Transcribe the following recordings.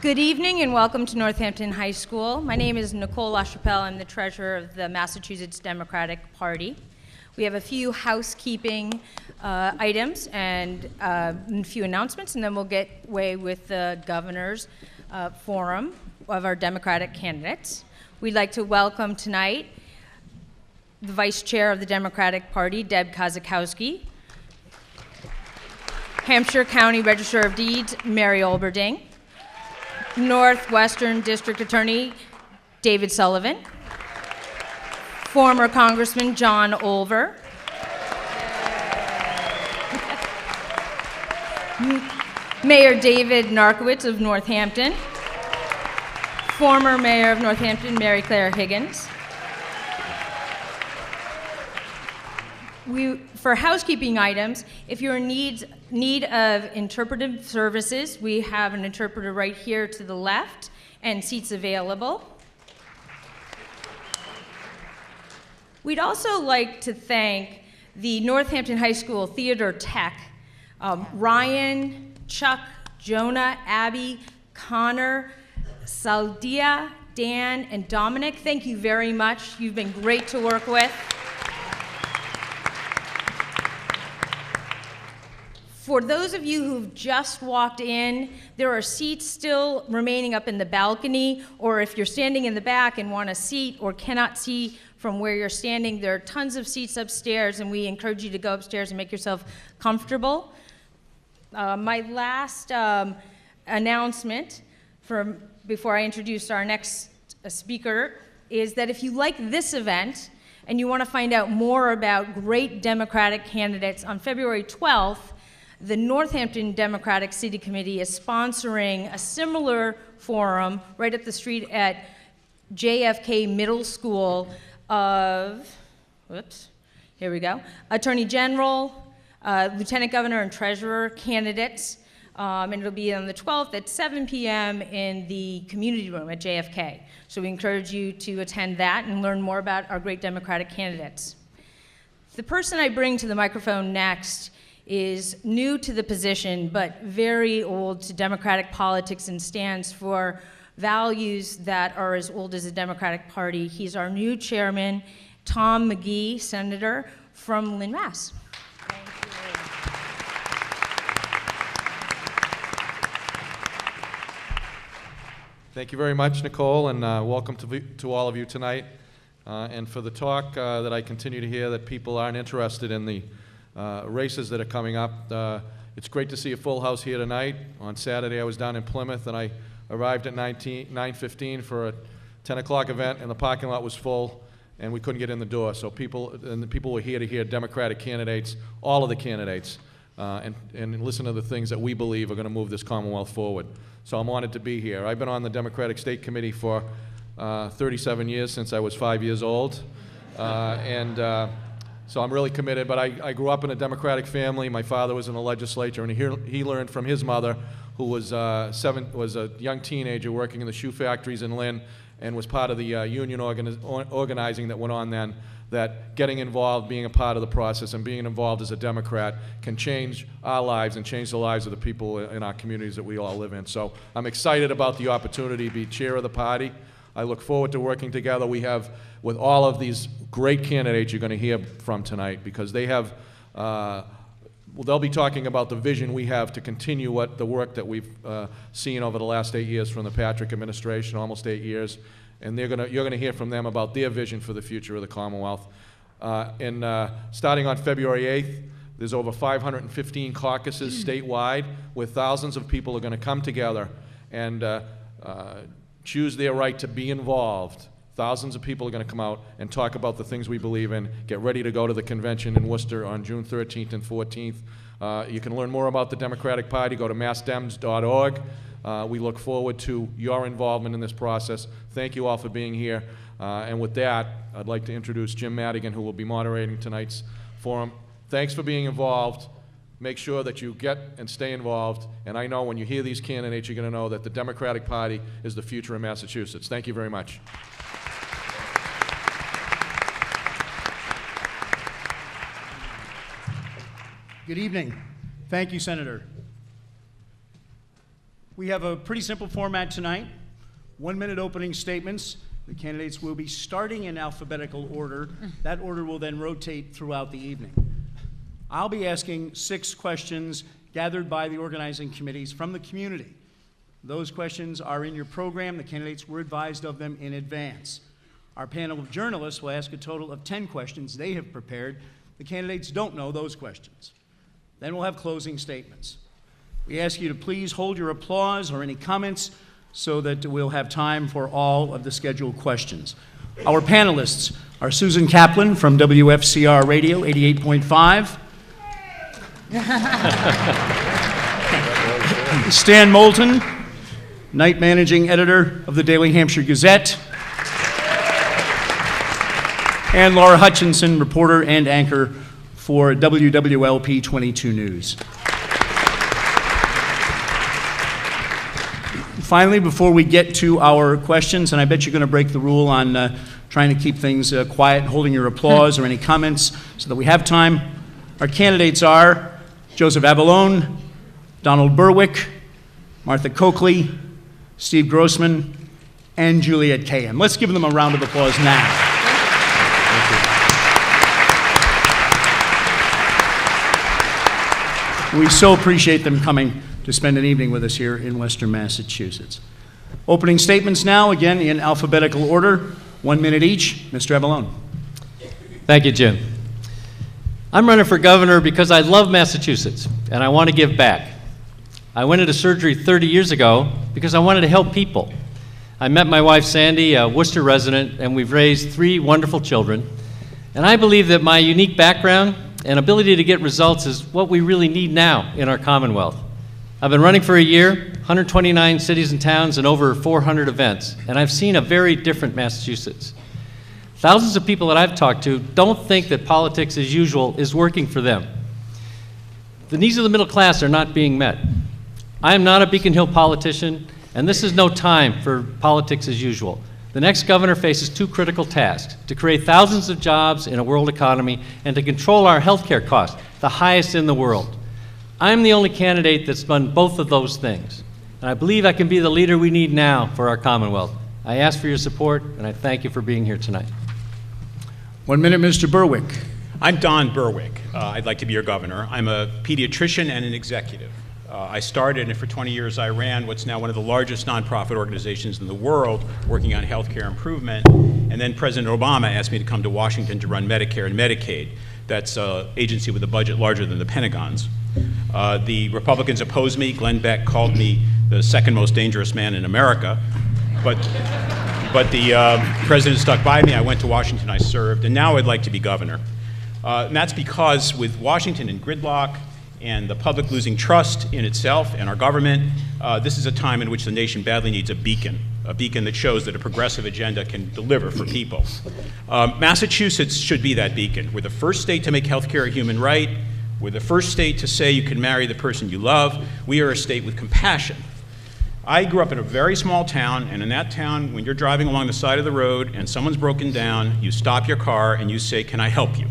Good evening and welcome to Northampton High School. My name is Nicole LaChapelle. I'm the treasurer of the Massachusetts Democratic Party. We have a few housekeeping items and a few announcements, and then we'll get away with the governor's forum of our Democratic candidates. We'd like to welcome tonight the Vice Chair of the Democratic Party, Deb Kozakowski, Hampshire County Register of Deeds, Mary Olberding, Northwestern District Attorney David Sullivan, former Congressman John Olver, Mayor David Narkowitz of Northampton, former Mayor of Northampton Mary Claire Higgins. For housekeeping items, if you're in need of interpretive services, we have an interpreter right here to the left and seats available. We'd also like to thank the Northampton High School Theater Tech, Ryan, Chuck, Jonah, Abby, Connor, Saldia, Dan, and Dominic. Thank you very much. You've been great to work with. For those of you who've just walked in, there are seats still remaining up in the balcony, or if you're standing in the back and want a seat or cannot see from where you're standing, there are tons of seats upstairs, and we encourage you to go upstairs and make yourself comfortable. My last announcement before I introduce our next speaker is that if you like this event and you want to find out more about great Democratic candidates, on February 12th, the Northampton Democratic City Committee is sponsoring a similar forum right up the street at JFK Middle School of, here we go, Attorney General, Lieutenant Governor and Treasurer candidates, and it'll be on the 12th at 7 p.m. in the community room at JFK. So we encourage you to attend that and learn more about our great Democratic candidates. The person I bring to the microphone next is new to the position, but very old to Democratic politics and stands for values that are as old as the Democratic Party. He's our new chairman, Tom McGee, Senator from Lynn, Mass. Thank you very much, Nicole, and welcome to all of you tonight. And for the talk that I continue to hear that people aren't interested in the races that are coming up. It's great to see a full house here tonight. On Saturday I was down in Plymouth and I arrived at 9:15 for a 10 o'clock event and the parking lot was full and we couldn't get in the door. So people were here to hear Democratic candidates, all of the candidates, and listen to the things that we believe are going to move this Commonwealth forward. So I'm honored to be here. I've been on the Democratic State Committee for 37 years, since I was 5 years old. So I'm really committed, but I grew up in a Democratic family. My father was in the legislature, and he learned from his mother, who was a young teenager working in the shoe factories in Lynn, and was part of the union organizing that went on then, that getting involved, being a part of the process, and being involved as a Democrat can change our lives and change the lives of the people in our communities that we all live in. So I'm excited about the opportunity to be chair of the party. I look forward to working together. We have, with all of these great candidates you're going to hear from tonight, because they have, they'll be talking about the vision we have to continue the work that we've seen over the last 8 years from the Patrick administration, almost 8 years, and you're going to hear from them about their vision for the future of the Commonwealth. Starting on February 8th, there's over 515 caucuses statewide, where thousands of people are going to come together and choose their right to be involved. Thousands of people are going to come out and talk about the things we believe in. Get ready to go to the convention in Worcester on June 13th and 14th. You can learn more about the Democratic Party. Go to massdems.org. We look forward to your involvement in this process. Thank you all for being here. And with that, I'd like to introduce Jim Madigan, who will be moderating tonight's forum. Thanks for being involved. Make sure that you get and stay involved. And I know when you hear these candidates, you're going to know that the Democratic Party is the future of Massachusetts. Thank you very much. Good evening. Thank you, Senator. We have a pretty simple format tonight. 1-minute opening statements. The candidates will be starting in alphabetical order. That order will then rotate throughout the evening. I'll be asking 6 questions gathered by the organizing committees from the community. Those questions are in your program. The candidates were advised of them in advance. Our panel of journalists will ask a total of 10 questions they have prepared. The candidates don't know those questions. Then we'll have closing statements. We ask you to please hold your applause or any comments so that we'll have time for all of the scheduled questions. Our panelists are Susan Kaplan from WFCR Radio 88.5. Stan Moulton, night managing editor of the Daily Hampshire Gazette. And Laura Hutchinson, reporter and anchor for WWLP 22 News. Finally, before we get to our questions, and I bet you're going to break the rule on trying to keep things quiet, holding your applause or any comments so that we have time, our candidates are Joseph Avallone, Donald Berwick, Martha Coakley, Steve Grossman, and Juliet Kahan. Let's give them a round of applause now. We so appreciate them coming to spend an evening with us here in Western Massachusetts. Opening statements now, again in alphabetical order, 1 minute each. Mr. Avallone. Thank you, Jim. I'm running for governor because I love Massachusetts and I want to give back. I went into surgery 30 years ago because I wanted to help people. I met my wife Sandy, a Worcester resident, and we've raised 3 wonderful children. And I believe that my unique background and ability to get results is what we really need now in our Commonwealth. I've been running for a year, 129 cities and towns, and over 400 events, and I've seen a very different Massachusetts. Thousands of people that I've talked to don't think that politics as usual is working for them. The needs of the middle class are not being met. I am not a Beacon Hill politician, and this is no time for politics as usual. The next governor faces 2 critical tasks: to create thousands of jobs in a world economy and to control our healthcare costs, the highest in the world. I'm the only candidate that's done both of those things, and I believe I can be the leader we need now for our Commonwealth. I ask for your support, and I thank you for being here tonight. 1 minute, Mr. Berwick. I'm Don Berwick. I'd like to be your governor. I'm a pediatrician and an executive. I started, and for 20 years I ran what's now one of the largest nonprofit organizations in the world working on healthcare improvement. And then President Obama asked me to come to Washington to run Medicare and Medicaid. That's an agency with a budget larger than the Pentagon's. The Republicans opposed me. Glenn Beck called me the 2nd most dangerous man in America. But the president stuck by me. I went to Washington, I served, and now I'd like to be governor. And that's because with Washington in gridlock and the public losing trust in itself and our government, this is a time in which the nation badly needs a beacon that shows that a progressive agenda can deliver for people. Massachusetts should be that beacon. We're the first state to make healthcare a human right. We're the first state to say you can marry the person you love. We are a state with compassion. I grew up in a very small town, and in that town, when you're driving along the side of the road and someone's broken down, you stop your car and you say, "Can I help you?"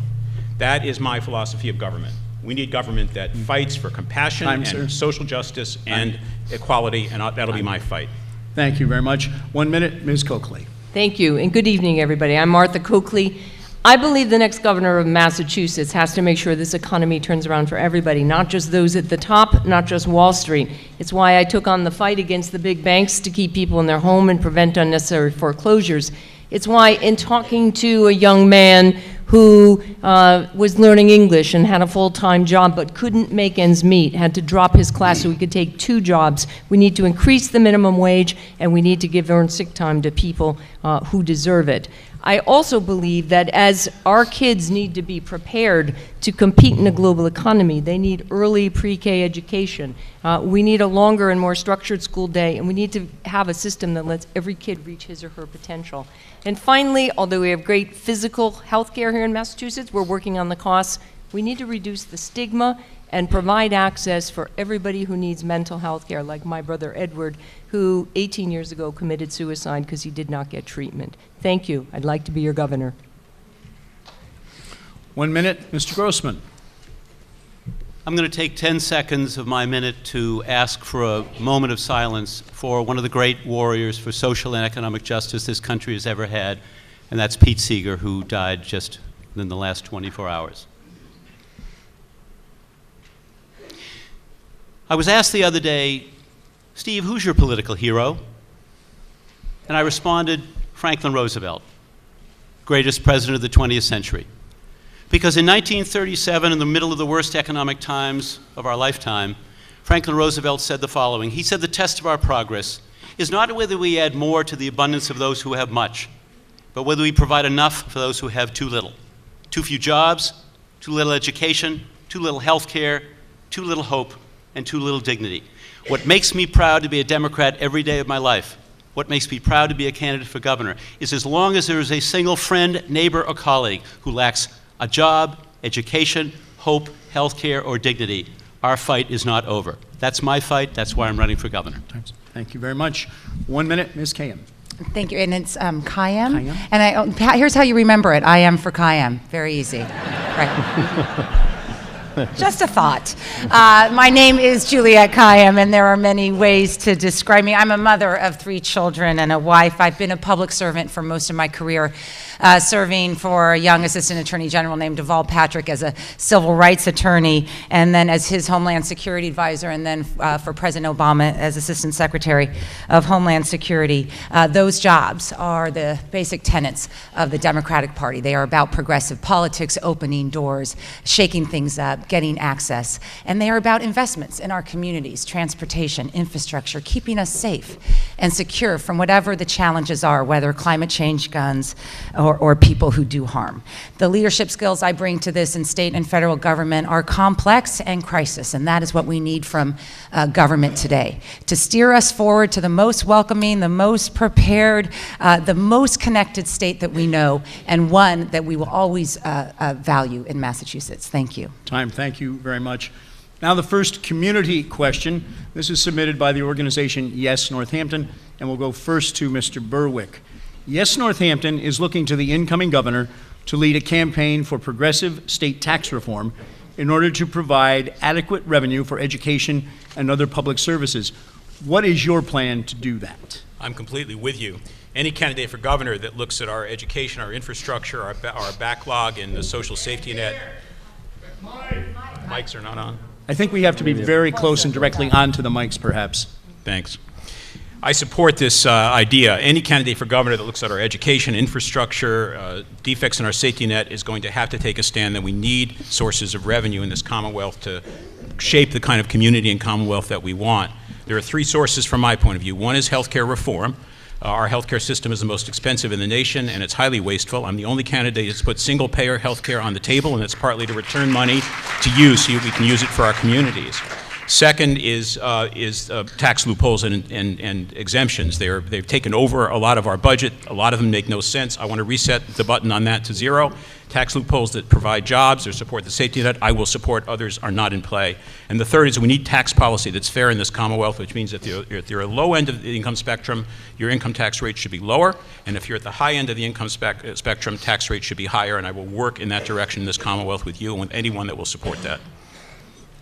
That is my philosophy of government. We need government that fights for compassion and social justice and equality, and that'll be my fight. Thank you very much. 1 minute, Ms. Coakley. Thank you, and good evening, everybody. I'm Martha Coakley. I believe the next governor of Massachusetts has to make sure this economy turns around for everybody, not just those at the top, not just Wall Street. It's why I took on the fight against the big banks to keep people in their home and prevent unnecessary foreclosures. It's why, in talking to a young man who was learning English and had a full-time job but couldn't make ends meet, had to drop his class so he could take 2 jobs. We need to increase the minimum wage, and we need to give earned sick time to people who deserve it. I also believe that as our kids need to be prepared to compete in a global economy, they need early pre-K education. We need a longer and more structured school day, and we need to have a system that lets every kid reach his or her potential. And finally, although we have great physical health care here in Massachusetts, we're working on the costs. We need to reduce the stigma and provide access for everybody who needs mental health care, like my brother Edward, who 18 years ago committed suicide because he did not get treatment. Thank you. I'd like to be your governor. 1 minute, Mr. Grossman. I'm going to take 10 seconds of my minute to ask for a moment of silence for one of the great warriors for social and economic justice this country has ever had, and that's Pete Seeger, who died just in the last 24 hours. I was asked the other day, Steve, who's your political hero? And I responded, Franklin Roosevelt, greatest president of the 20th century. Because in 1937, in the middle of the worst economic times of our lifetime, Franklin Roosevelt said the following. He said, the test of our progress is not whether we add more to the abundance of those who have much, but whether we provide enough for those who have too little. Too few jobs, too little education, too little health care, too little hope, and too little dignity. What makes me proud to be a Democrat every day of my life, what makes me proud to be a candidate for governor, is as long as there is a single friend, neighbor, or colleague who lacks a job, education, hope, health care, or dignity, our fight is not over. That's my fight. That's why I'm running for governor. Thank you very much. 1 minute, Ms. Kayem. Thank you. And it's Kayem. Kayem. And here's how you remember it. I am for Kayem. Very easy. Right. Just a thought. My name is Juliette Kayem, and there are many ways to describe me. I'm a mother of 3 children and a wife. I've been a public servant for most of my career, serving for a young assistant attorney general named Deval Patrick as a civil rights attorney, and then as his Homeland Security advisor, and then for President Obama as assistant secretary of Homeland Security. Those jobs are the basic tenets of the Democratic Party. They are about progressive politics, opening doors, shaking things up, getting access, and they are about investments in our communities, transportation, infrastructure, keeping us safe and secure from whatever the challenges are, whether climate change, guns, or people who do harm. The leadership skills I bring to this in state and federal government are complex and crisis, and that is what we need from government today, to steer us forward to the most welcoming, the most prepared, the most connected state that we know, and one that we will always value in Massachusetts. Thank you. Time. Thank you very much. Now the first community question. This is submitted by the organization Yes Northampton, and we'll go first to Mr. Berwick. Yes Northampton is looking to the incoming governor to lead a campaign for progressive state tax reform in order to provide adequate revenue for education and other public services. What is your plan to do that? I'm completely with you. Any candidate for governor that looks at our education, our infrastructure, our backlog, and the social safety net. Mics are not on. I think we have to be very close and directly onto the mics, perhaps. Thanks. I support this idea. Any candidate for governor that looks at our education, infrastructure, defects in our safety net is going to have to take a stand that we need sources of revenue in this Commonwealth to shape the kind of community and Commonwealth that we want. There are 3 sources from my point of view. One is healthcare reform. Our healthcare system is the most expensive in the nation, and it's highly wasteful. I'm the only candidate that's put single-payer healthcare on the table, and it's partly to return money to you so we can use it for our communities. Second is tax loopholes and exemptions. They've taken over a lot of our budget. A lot of them make no sense. I want to reset the button on that to 0. Tax loopholes that provide jobs or support the safety net, I will support. Others are not in play. And the third is we need tax policy that's fair in this Commonwealth, which means if you're at the low end of the income spectrum, your income tax rate should be lower. And if you're at the high end of the income spectrum, tax rate should be higher. And I will work in that direction in this Commonwealth with you and with anyone that will support that.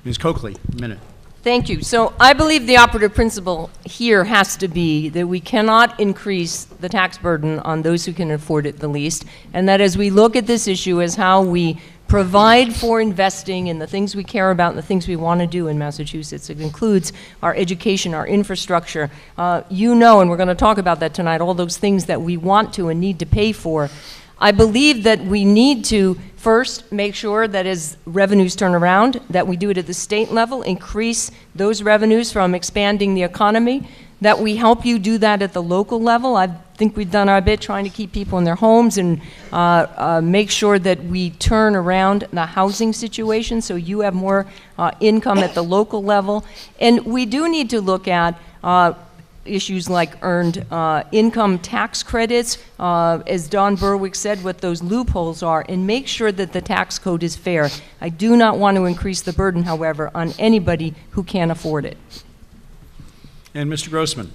Ms. Coakley, a minute. Thank you. So I believe the operative principle here has to be that we cannot increase the tax burden on those who can afford it the least, and that as we look at this issue as how we provide for investing in the things we care about and the things we want to do in Massachusetts. It includes our education, our infrastructure. You know, and we're going to talk about that tonight, all those things that we want to and need to pay for. I believe that we need to first make sure that as revenues turn around, that we do it at the state level, increase those revenues from expanding the economy, that we help you do that at the local level. I think we've done our bit trying to keep people in their homes and make sure that we turn around the housing situation so you have more income at the local level. And we do need to look at issues like earned income tax credits, as Don Berwick said, what those loopholes are, and make sure that the tax code is fair. I do not want to increase the burden, however, on anybody who can't afford it. And Mr. Grossman.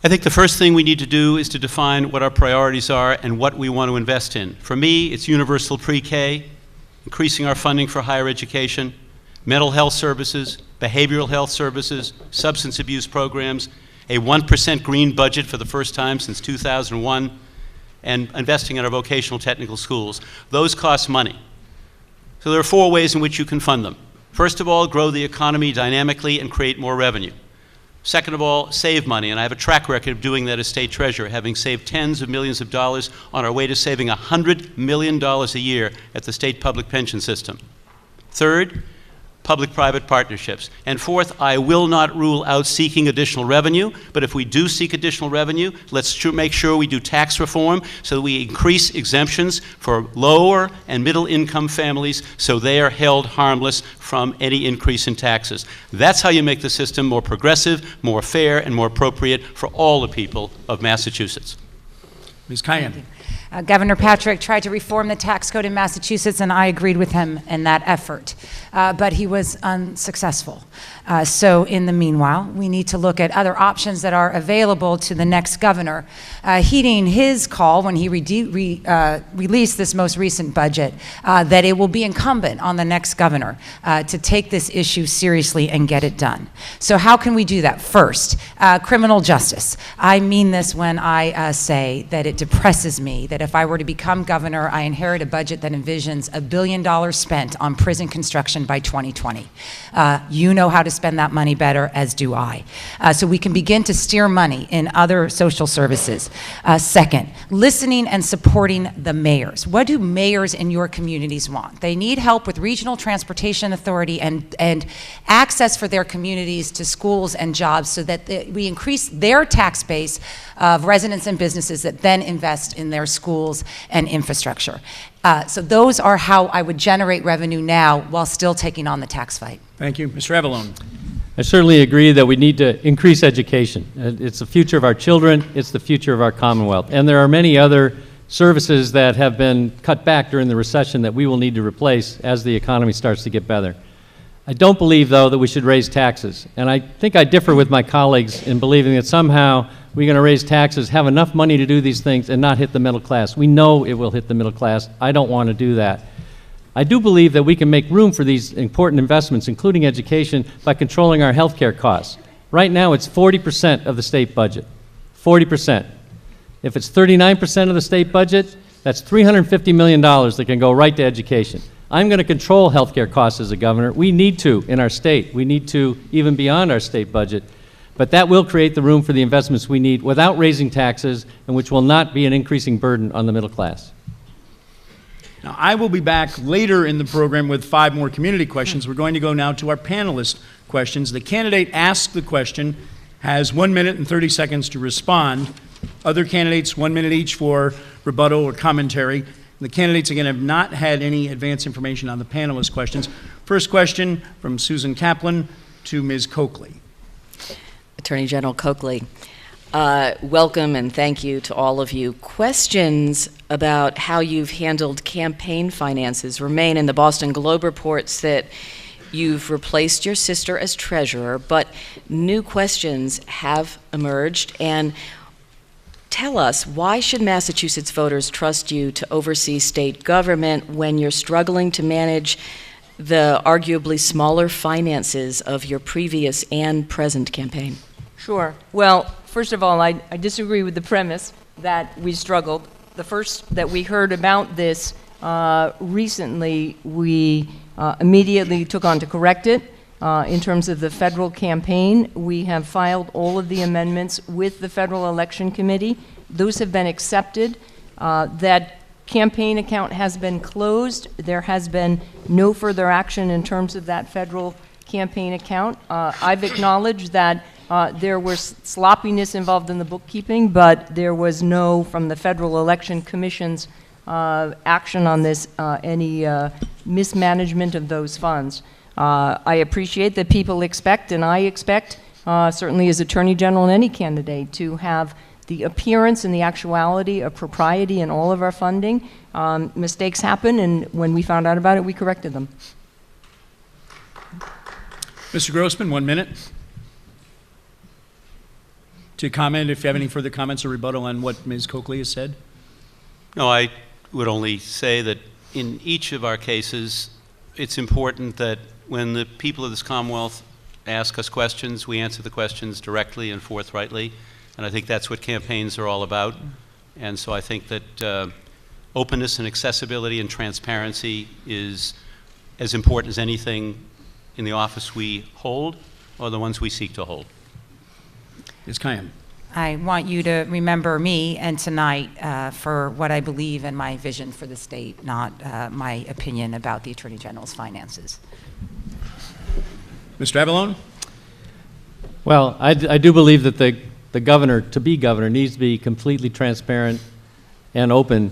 I think the first thing we need to do is to define what our priorities are and what we want to invest in. For me, it's universal pre-K, increasing our funding for higher education, mental health services, behavioral health services, substance abuse programs, a 1% green budget for the first time since 2001, and investing in our vocational technical schools. Those cost money. So there are 4 ways in which you can fund them. First of all, grow the economy dynamically and create more revenue. Second of all, save money, and I have a track record of doing that as state treasurer, having saved tens of millions of dollars on our way to saving $100 million a year at the state public pension system. Third, public-private partnerships. And fourth, I will not rule out seeking additional revenue, but if we do seek additional revenue, let's make sure we do tax reform so that we increase exemptions for lower and middle income families so they are held harmless from any increase in taxes. That's how you make the system more progressive, more fair, and more appropriate for all the people of Massachusetts. Ms. Cayenne. Governor Patrick tried to reform the tax code in Massachusetts, and I agreed with him in that effort, but he was unsuccessful. So in the meanwhile, we need to look at other options that are available to the next governor. Heeding his call when he released this most recent budget, that it will be incumbent on the next governor to take this issue seriously and get it done. So how can we do that? First, criminal justice. I mean this when I say that it depresses me that if I were to become governor, I inherit a budget that envisions $1 billion spent on prison construction by 2020. You know how to spend that money better, as do I. So we can begin to steer money in other social services. Second, listening and supporting the mayors. What do mayors in your communities want? They need help with regional transportation authority and access for their communities to schools and jobs so that we increase their tax base of residents and businesses that then invest in their schools and infrastructure. So those are how I would generate revenue now while still taking on the tax fight. Thank you. Mr. Avalone. I certainly agree that we need to increase education. It's the future of our children, it's the future of our Commonwealth. And there are many other services that have been cut back during the recession that we will need to replace as the economy starts to get better. I don't believe, though, that we should raise taxes. And I think I differ with my colleagues in believing that somehow we're going to raise taxes, have enough money to do these things, and not hit the middle class. We know it will hit the middle class. I don't want to do that. I do believe that we can make room for these important investments, including education, by controlling our health care costs. Right now, it's 40% of the state budget. 40%. If it's 39% of the state budget, that's $350 million that can go right to education. I'm going to control health care costs as a governor. We need to in our state. We need to even beyond our state budget. But that will create the room for the investments we need without raising taxes, and which will not be an increasing burden on the middle class. Now, I will be back later in the program with 5 more community questions. We're going to go now to our panelist questions. The candidate asked the question, has 1 minute and 30 seconds to respond. Other candidates, 1 minute each for rebuttal or commentary. The candidates, again, have not had any advance information on the panelist questions. First question from Susan Kaplan to Ms. Coakley. Attorney General Coakley, welcome and thank you to all of you. Questions about how you've handled campaign finances remain, and the Boston Globe reports that you've replaced your sister as treasurer, but new questions have emerged. And tell us, why should Massachusetts voters trust you to oversee state government when you're struggling to manage the arguably smaller finances of your previous and present campaign? Sure. Well, first of all, I disagree with the premise that we struggled. The first that we heard about this recently, we immediately took on to correct it. In terms of the federal campaign, we have filed all of the amendments with the Federal Election Committee. Those have been accepted. That campaign account has been closed. There has been no further action in terms of that federal campaign account. I've acknowledged that there was sloppiness involved in the bookkeeping, but there was no, from the Federal Election Commission's action on this, any mismanagement of those funds. I appreciate that people expect, and I expect, certainly as Attorney General and any candidate, to have the appearance and the actuality of propriety in all of our funding. Mistakes happen, and when we found out about it, we corrected them. Mr. Grossman, 1 minute to comment, if you have any further comments or rebuttal on what Ms. Coakley has said. No, I would only say that in each of our cases, it's important that when the people of this Commonwealth ask us questions, we answer the questions directly and forthrightly, and I think that's what campaigns are all about. And so I think that openness and accessibility and transparency is as important as anything in the office we hold or the ones we seek to hold. Ms. Kayam. I want you to remember me and tonight for what I believe and my vision for the state, not my opinion about the Attorney General's finances. Mr. Avalone? Well, I do believe that the governor, to be governor, needs to be completely transparent and open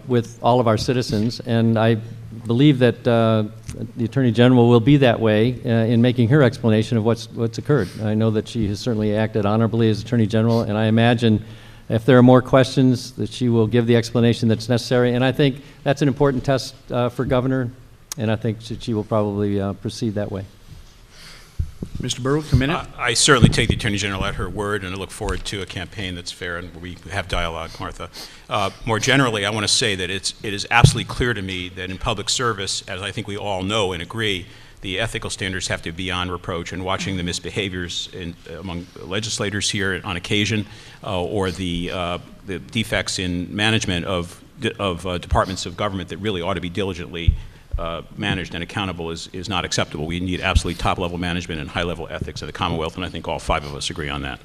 with all of our citizens, and I believe that the Attorney General will be that way in making her explanation of what's occurred. I know that she has certainly acted honorably as Attorney General, and I imagine if there are more questions that she will give the explanation that's necessary, and I think that's an important test for Governor, and I think she will probably proceed that way. Mr. Berwick, a minute. I certainly take the Attorney General at her word, and I look forward to a campaign that's fair and where we have dialogue, Martha. More generally, I want to say that it is absolutely clear to me that in public service, as I think we all know and agree, the ethical standards have to be beyond reproach, and watching the misbehaviors among legislators here on occasion, or the defects in management of departments of government that really ought to be diligently managed and accountable is not acceptable. We need absolutely top-level management and high-level ethics of the Commonwealth, and I think all five of us agree on that.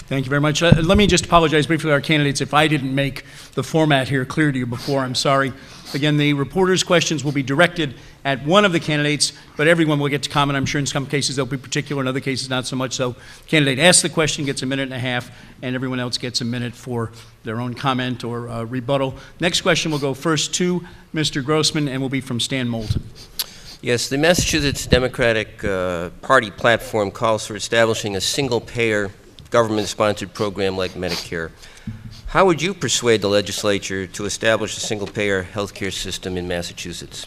Thank you very much. Let me just apologize briefly to our candidates if I didn't make the format here clear to you before. I'm sorry. Again, the reporters' questions will be directed at one of the candidates, but everyone will get to comment. I'm sure in some cases they'll be particular, in other cases not so much. So candidate asks the question, gets a minute and a half, and everyone else gets a minute for their own comment or rebuttal. Next question will go first to Mr. Grossman and will be from Stan Moulton. Yes, the Massachusetts Democratic Party platform calls for establishing a single-payer government-sponsored program like Medicare. How would you persuade the legislature to establish a single-payer health care system in Massachusetts?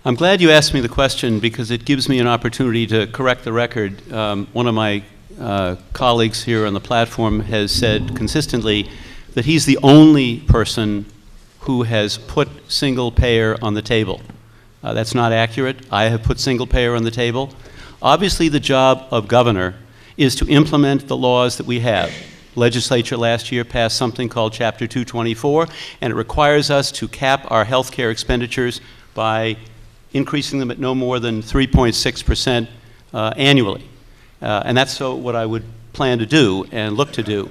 I'm glad you asked me the question because it gives me an opportunity to correct the record. One of my colleagues here on the platform has said consistently that he's the only person who has put single payer on the table. That's not accurate. I have put single payer on the table. Obviously, the job of governor is to implement the laws that we have. Legislature last year passed something called Chapter 224, and it requires us to cap our health care expenditures by increasing them at no more than 3.6% annually. And that's what I would plan to do and look to do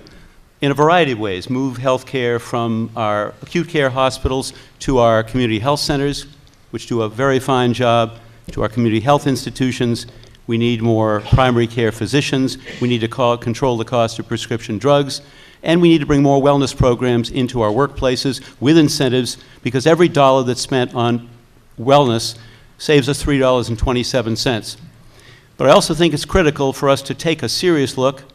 in a variety of ways. Move health care from our acute care hospitals to our community health centers, which do a very fine job, to our community health institutions. We need more primary care physicians. We need to control the cost of prescription drugs. And we need to bring more wellness programs into our workplaces with incentives, because every dollar that's spent on wellness saves us $3.27. But I also think it's critical for us to take a serious look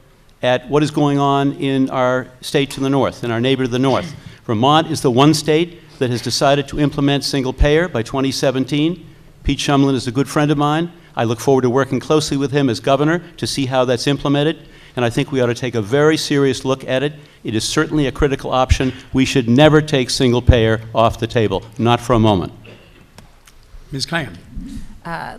at what is going on in our state to the north, in our neighbor to the north. Vermont is the one state that has decided to implement single payer by 2017. Pete Shumlin is a good friend of mine. I look forward to working closely with him as governor to see how that's implemented, and I think we ought to take a very serious look at it. It is certainly a critical option. We should never take single payer off the table, not for a moment. Ms. Kayam.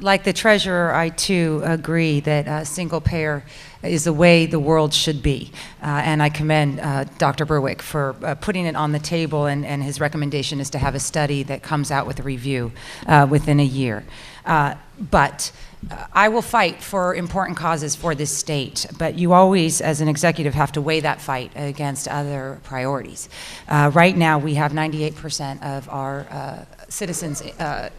Like the treasurer, I too agree that single payer is the way the world should be. And I commend Dr. Berwick for putting it on the table, and his recommendation is to have a study that comes out with a review within a year. But I will fight for important causes for this state, but you always, as an executive, have to weigh that fight against other priorities. Right now, we have 98% of our citizens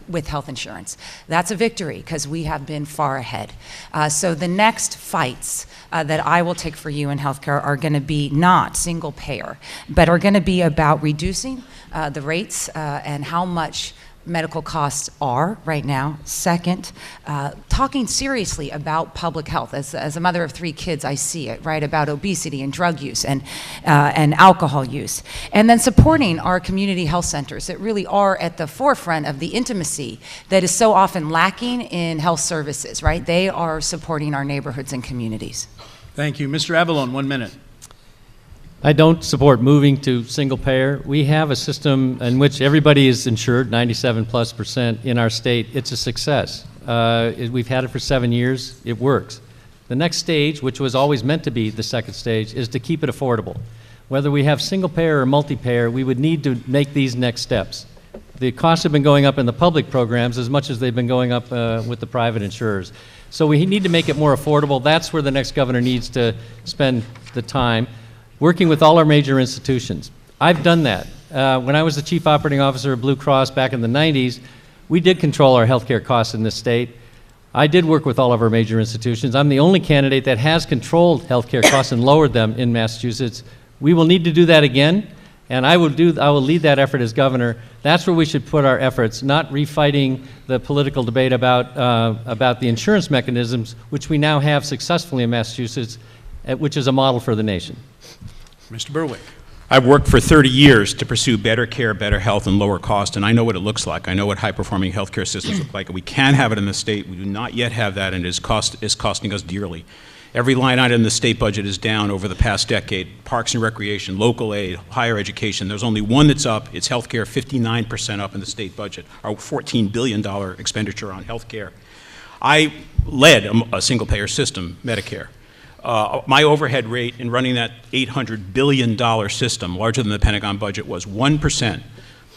with health insurance. That's a victory because we have been far ahead. So the next fights that I will take for you in healthcare are going to be not single payer, but are going to be about reducing the rates and how much medical costs are right now. Second, talking seriously about public health. As a mother of 3 kids, I see it, right, about obesity and drug use and alcohol use. And then supporting our community health centers that really are at the forefront of the intimacy that is so often lacking in health services, right? They are supporting our neighborhoods and communities. Thank you. Mr. Avalone, 1 minute. I don't support moving to single payer. We have a system in which everybody is insured, 97+% in our state. It's a success. We've had it for 7 years. It works. The next stage, which was always meant to be the second stage, is to keep it affordable. Whether we have single payer or multi-payer, we would need to make these next steps. The costs have been going up in the public programs as much as they've been going up with the private insurers. So we need to make it more affordable. That's where the next governor needs to spend the time, working with all our major institutions. I've done that. When I was the chief operating officer of Blue Cross back in the 90s, we did control our healthcare costs in this state. I did work with all of our major institutions. I'm the only candidate that has controlled healthcare costs and lowered them in Massachusetts. We will need to do that again, and I will lead that effort as governor. That's where we should put our efforts, not refighting the political debate about the insurance mechanisms, which we now have successfully in Massachusetts, which is a model for the nation. Mr. Berwick. I've worked for 30 years to pursue better care, better health, and lower cost, and I know what it looks like. I know what high-performing healthcare systems look like. We can have it in the state. We do not yet have that, and it is costing us dearly. Every line item in the state budget is down over the past decade. Parks and recreation, local aid, higher education. There's only one that's up. It's healthcare, 59% up in the state budget, our $14 billion expenditure on healthcare. I led a single-payer system, Medicare. My overhead rate in running that $800 billion system, larger than the Pentagon budget, was 1%.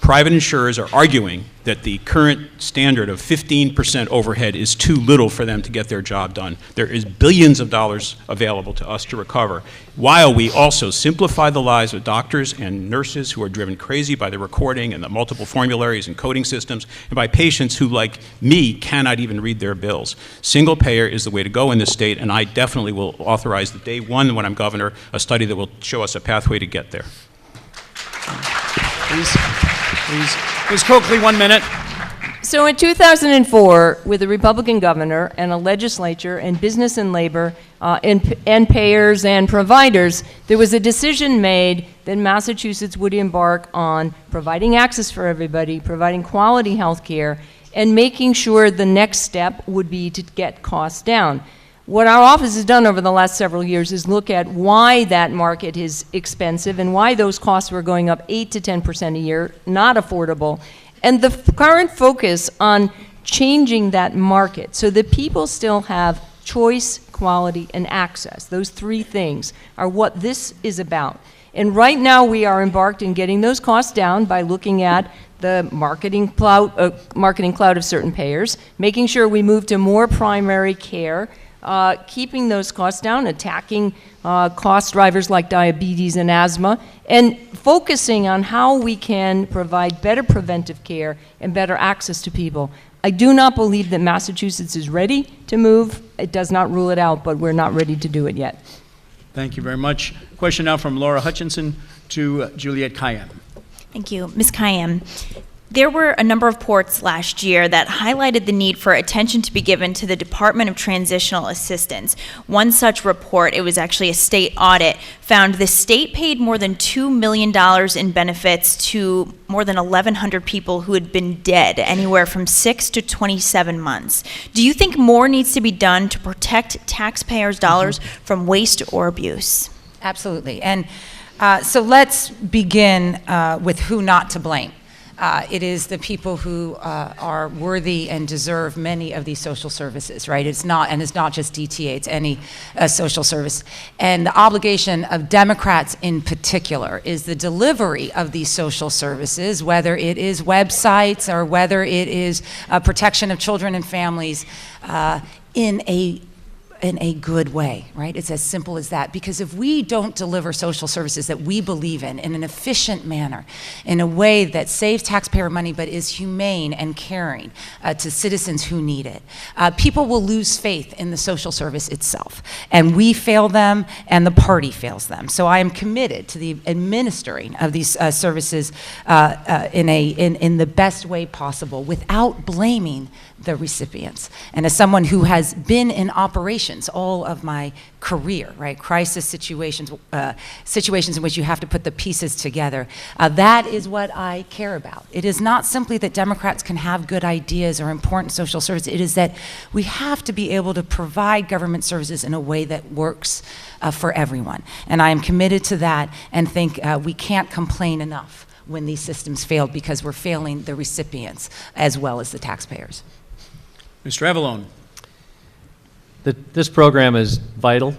Private insurers are arguing that the current standard of 15% overhead is too little for them to get their job done. There is billions of dollars available to us to recover, while we also simplify the lives of doctors and nurses who are driven crazy by the recording and the multiple formularies and coding systems, and by patients who, like me, cannot even read their bills. Single payer is the way to go in this state, and I definitely will authorize the day one when I'm governor a study that will show us a pathway to get there. Please. Ms. Coakley, 1 minute. So in 2004, with a Republican governor and a legislature and business and labor and payers and providers, there was a decision made that Massachusetts would embark on providing access for everybody, providing quality health care, and making sure the next step would be to get costs down. What our office has done over the last several years is look at why that market is expensive and why those costs were going up 8 to 10% a year, not affordable, and the current focus on changing that market so that people still have choice, quality, and access. Those three things are what this is about. And right now we are embarked in getting those costs down by looking at the marketing cloud of certain payers, making sure we move to more primary care, keeping those costs down, attacking cost drivers like diabetes and asthma, and focusing on how we can provide better preventive care and better access to people. I do not believe that Massachusetts is ready to move. It does not rule it out, but we're not ready to do it yet. Thank you very much. Question now from Laura Hutchinson to Juliette Kayyem. Thank you. Ms. Kayyem, there were a number of reports last year that highlighted the need for attention to be given to the Department of Transitional Assistance. One such report, it was actually a state audit, found the state paid more than $2 million in benefits to more than 1,100 people who had been dead anywhere from 6 to 27 months. Do you think more needs to be done to protect taxpayers' dollars from waste or abuse? Absolutely. And so let's begin with who not to blame. It is the people who are worthy and deserve many of these social services, right? It's not just DTA, it's any social service. And the obligation of Democrats in particular is the delivery of these social services, whether it is websites or whether it is protection of children and families in a good way, right? It's as simple as that. Because if we don't deliver social services that we believe in an efficient manner, in a way that saves taxpayer money but is humane and caring to citizens who need it, people will lose faith in the social service itself. And we fail them, and the party fails them. So I am committed to the administering of these services in the best way possible without blaming the recipients. And as someone who has been in operations all of my career, right, crisis situations, situations in which you have to put the pieces together, that is what I care about. It is not simply that Democrats can have good ideas or important social services. It is that we have to be able to provide government services in a way that works for everyone. And I am committed to that and think we can't complain enough when these systems fail, because we're failing the recipients as well as the taxpayers. Mr. Avalone. This program is vital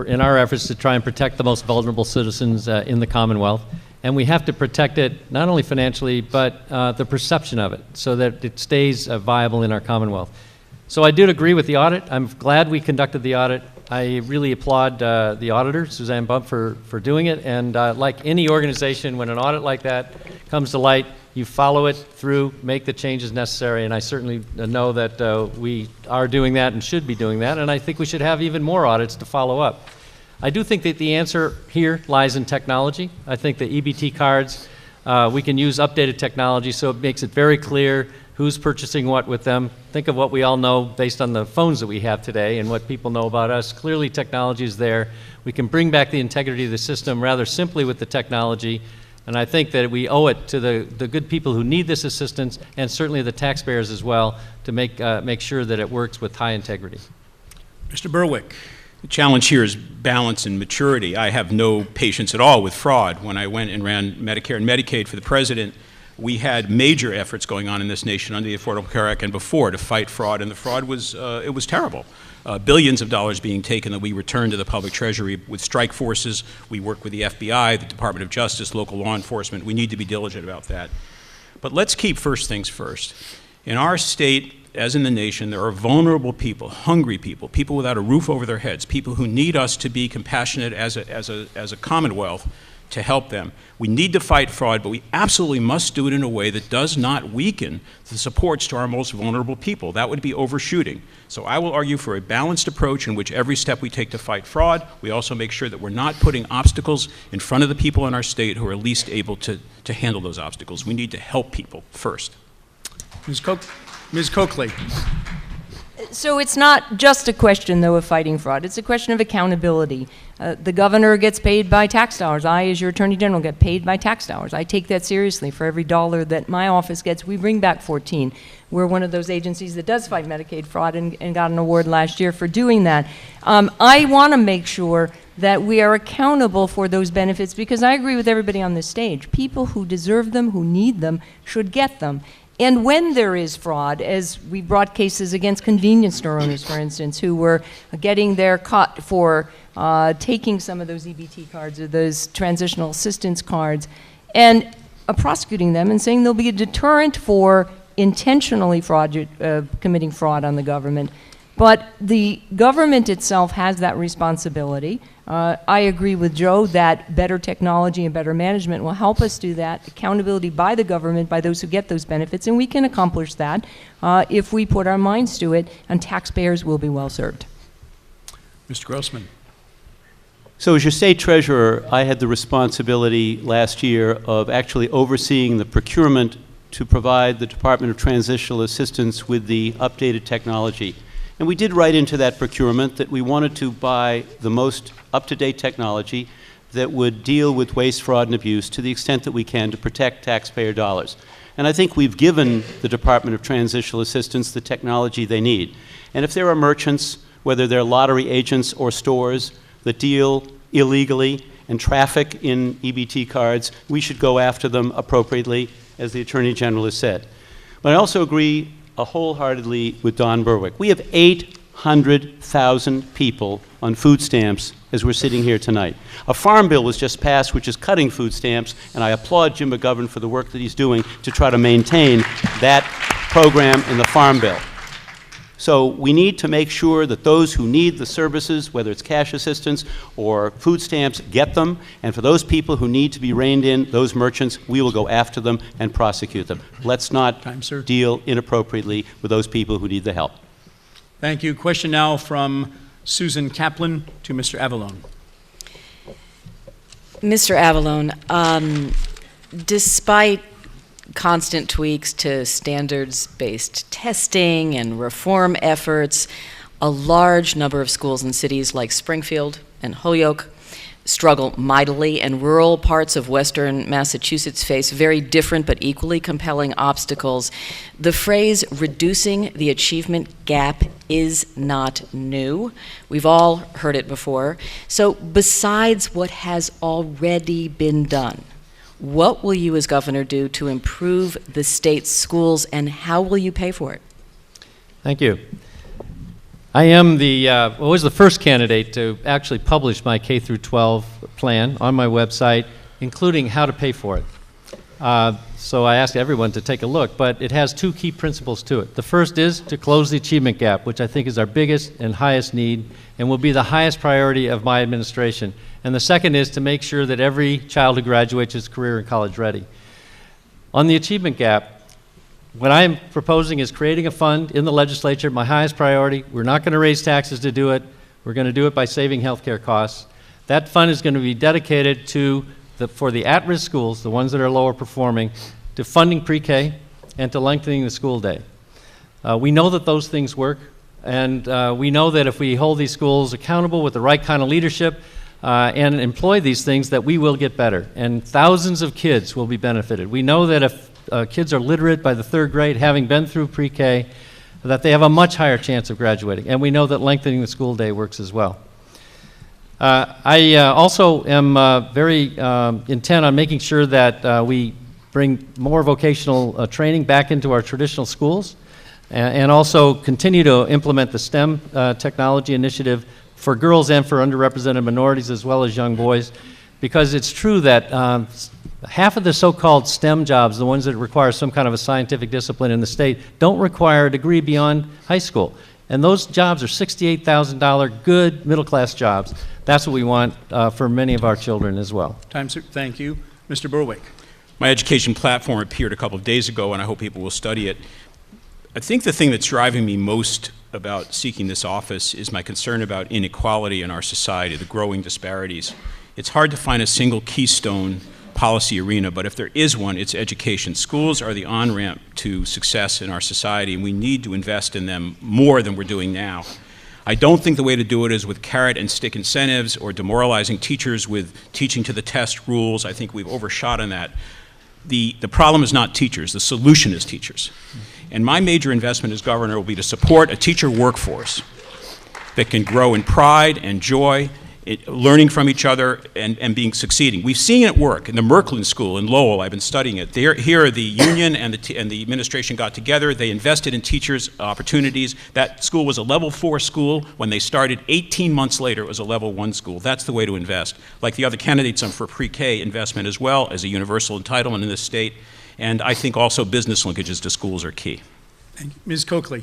in our efforts to try and protect the most vulnerable citizens in the Commonwealth. And we have to protect it not only financially, but the perception of it, so that it stays viable in our Commonwealth. So I do agree with the audit. I'm glad we conducted the audit. I really applaud the auditor, Suzanne Bump, for doing it. And like any organization, when an audit like that comes to light, you follow it through, make the changes necessary, and I certainly know that we are doing that and should be doing that, and I think we should have even more audits to follow up. I do think that the answer here lies in technology. I think the EBT cards, we can use updated technology so it makes it very clear who's purchasing what with them. Think of what we all know based on the phones that we have today and what people know about us. Clearly technology is there. We can bring back the integrity of the system rather simply with the technology. And I think that we owe it to the good people who need this assistance, and certainly the taxpayers as well, to make sure that it works with high integrity. Mr. Berwick. The challenge here is balance and maturity. I have no patience at all with fraud. When I went and ran Medicare and Medicaid for the president, we had major efforts going on in this nation under the Affordable Care Act and before to fight fraud, and the fraud was, it was terrible. Billions of dollars being taken that we returned to the public treasury with strike forces. We work with the FBI, the Department of Justice, local law enforcement. We need to be diligent about that. But let's keep first things first. In our state, as in the nation, there are vulnerable people, hungry people, people without a roof over their heads, people who need us to be compassionate as a Commonwealth to help them. We need to fight fraud, but we absolutely must do it in a way that does not weaken the supports to our most vulnerable people. That would be overshooting. So I will argue for a balanced approach in which every step we take to fight fraud, we also make sure that we're not putting obstacles in front of the people in our state who are least able to handle those obstacles. We need to help people first. Ms. Coakley. So it's not just a question, though, of fighting fraud. It's a question of accountability. The governor gets paid by tax dollars. I, as your attorney general, get paid by tax dollars. I take that seriously. For every dollar that my office gets, we bring back 14. We're one of those agencies that does fight Medicaid fraud and got an award last year for doing that. I want to make sure that we are accountable for those benefits, because I agree with everybody on this stage. People who deserve them, who need them, should get them. And when there is fraud, as we brought cases against convenience store owners, for instance, who were getting their cut for taking some of those EBT cards or those transitional assistance cards, and prosecuting them and saying there'll be a deterrent for intentionally committing fraud on the government. But the government itself has that responsibility. I agree with Joe that better technology and better management will help us do that. Accountability by the government, by those who get those benefits, and we can accomplish that if we put our minds to it, and taxpayers will be well served. Mr. Grossman. So as your state treasurer, I had the responsibility last year of actually overseeing the procurement to provide the Department of Transitional Assistance with the updated technology. And we did write into that procurement that we wanted to buy the most up-to-date technology that would deal with waste, fraud, and abuse to the extent that we can to protect taxpayer dollars. And I think we've given the Department of Transitional Assistance the technology they need. And if there are merchants, whether they're lottery agents or stores, that deal illegally and traffic in EBT cards, we should go after them appropriately, as the Attorney General has said. But I also agree wholeheartedly with Don Berwick. We have 800,000 people on food stamps as we're sitting here tonight. A farm bill was just passed which is cutting food stamps, and I applaud Jim McGovern for the work that he's doing to try to maintain that program in the farm bill. So we need to make sure that those who need the services, whether it's cash assistance or food stamps, get them. And for those people who need to be reined in, those merchants, we will go after them and prosecute them. Let's not deal inappropriately with those people who need the help. Thank you. Question now from Susan Kaplan to Mr. Avalone. Mr. Avalone, despite constant tweaks to standards-based testing and reform efforts, a large number of schools in cities like Springfield and Holyoke struggle mightily, and rural parts of western Massachusetts face very different but equally compelling obstacles. The phrase reducing the achievement gap is not new. We've all heard it before. So besides what has already been done, what will you as governor do to improve the state's schools, and how will you pay for it? Thank you. I am was the first candidate to actually publish my K through 12 plan on my website, including how to pay for it. So I asked everyone to take a look, but it has two key principles to it. The first is to close the achievement gap, which I think is our biggest and highest need and will be the highest priority of my administration. And the second is to make sure that every child who graduates is career and college ready. On the achievement gap, what I'm proposing is creating a fund in the legislature, my highest priority. We're not going to raise taxes to do it. We're going to do it by saving healthcare costs. That fund is going to be dedicated to for the at-risk schools, the ones that are lower performing, to funding pre-K and to lengthening the school day. We know that those things work, and we know that if we hold these schools accountable with the right kind of leadership and employ these things, that we will get better, and thousands of kids will be benefited. We know that if kids are literate by the 3rd grade, having been through pre-K, that they have a much higher chance of graduating, and we know that lengthening the school day works as well. I also am very intent on making sure that we bring more vocational training back into our traditional schools and also continue to implement the STEM technology initiative for girls and for underrepresented minorities as well as young boys, because it's true that half of the so-called STEM jobs, the ones that require some kind of a scientific discipline in the state, don't require a degree beyond high school. And those jobs are $68,000 good middle-class jobs. That's what we want for many of our children as well. Time, sir. Thank you. Mr. Berwick. My education platform appeared a couple of days ago, and I hope people will study it. I think the thing that's driving me most about seeking this office is my concern about inequality in our society, the growing disparities. It's hard to find a single keystone policy arena, but if there is one, it's education. Schools are the on-ramp to success in our society, and we need to invest in them more than we're doing now. I don't think the way to do it is with carrot and stick incentives or demoralizing teachers with teaching to the test rules. I think we've overshot on that. The problem is not teachers, the solution is teachers. And my major investment as governor will be to support a teacher workforce that can grow in pride and joy, learning from each other and succeeding. We've seen it work. In the Merklin School in Lowell, I've been studying it. Here, the union and the administration got together. They invested in teachers' opportunities. That school was a level 4 school. When they started, 18 months later, it was a level 1 school. That's the way to invest. Like the other candidates, I'm for pre-K investment as well as a universal entitlement in this state. And I think also business linkages to schools are key. Thank you. Ms. Coakley.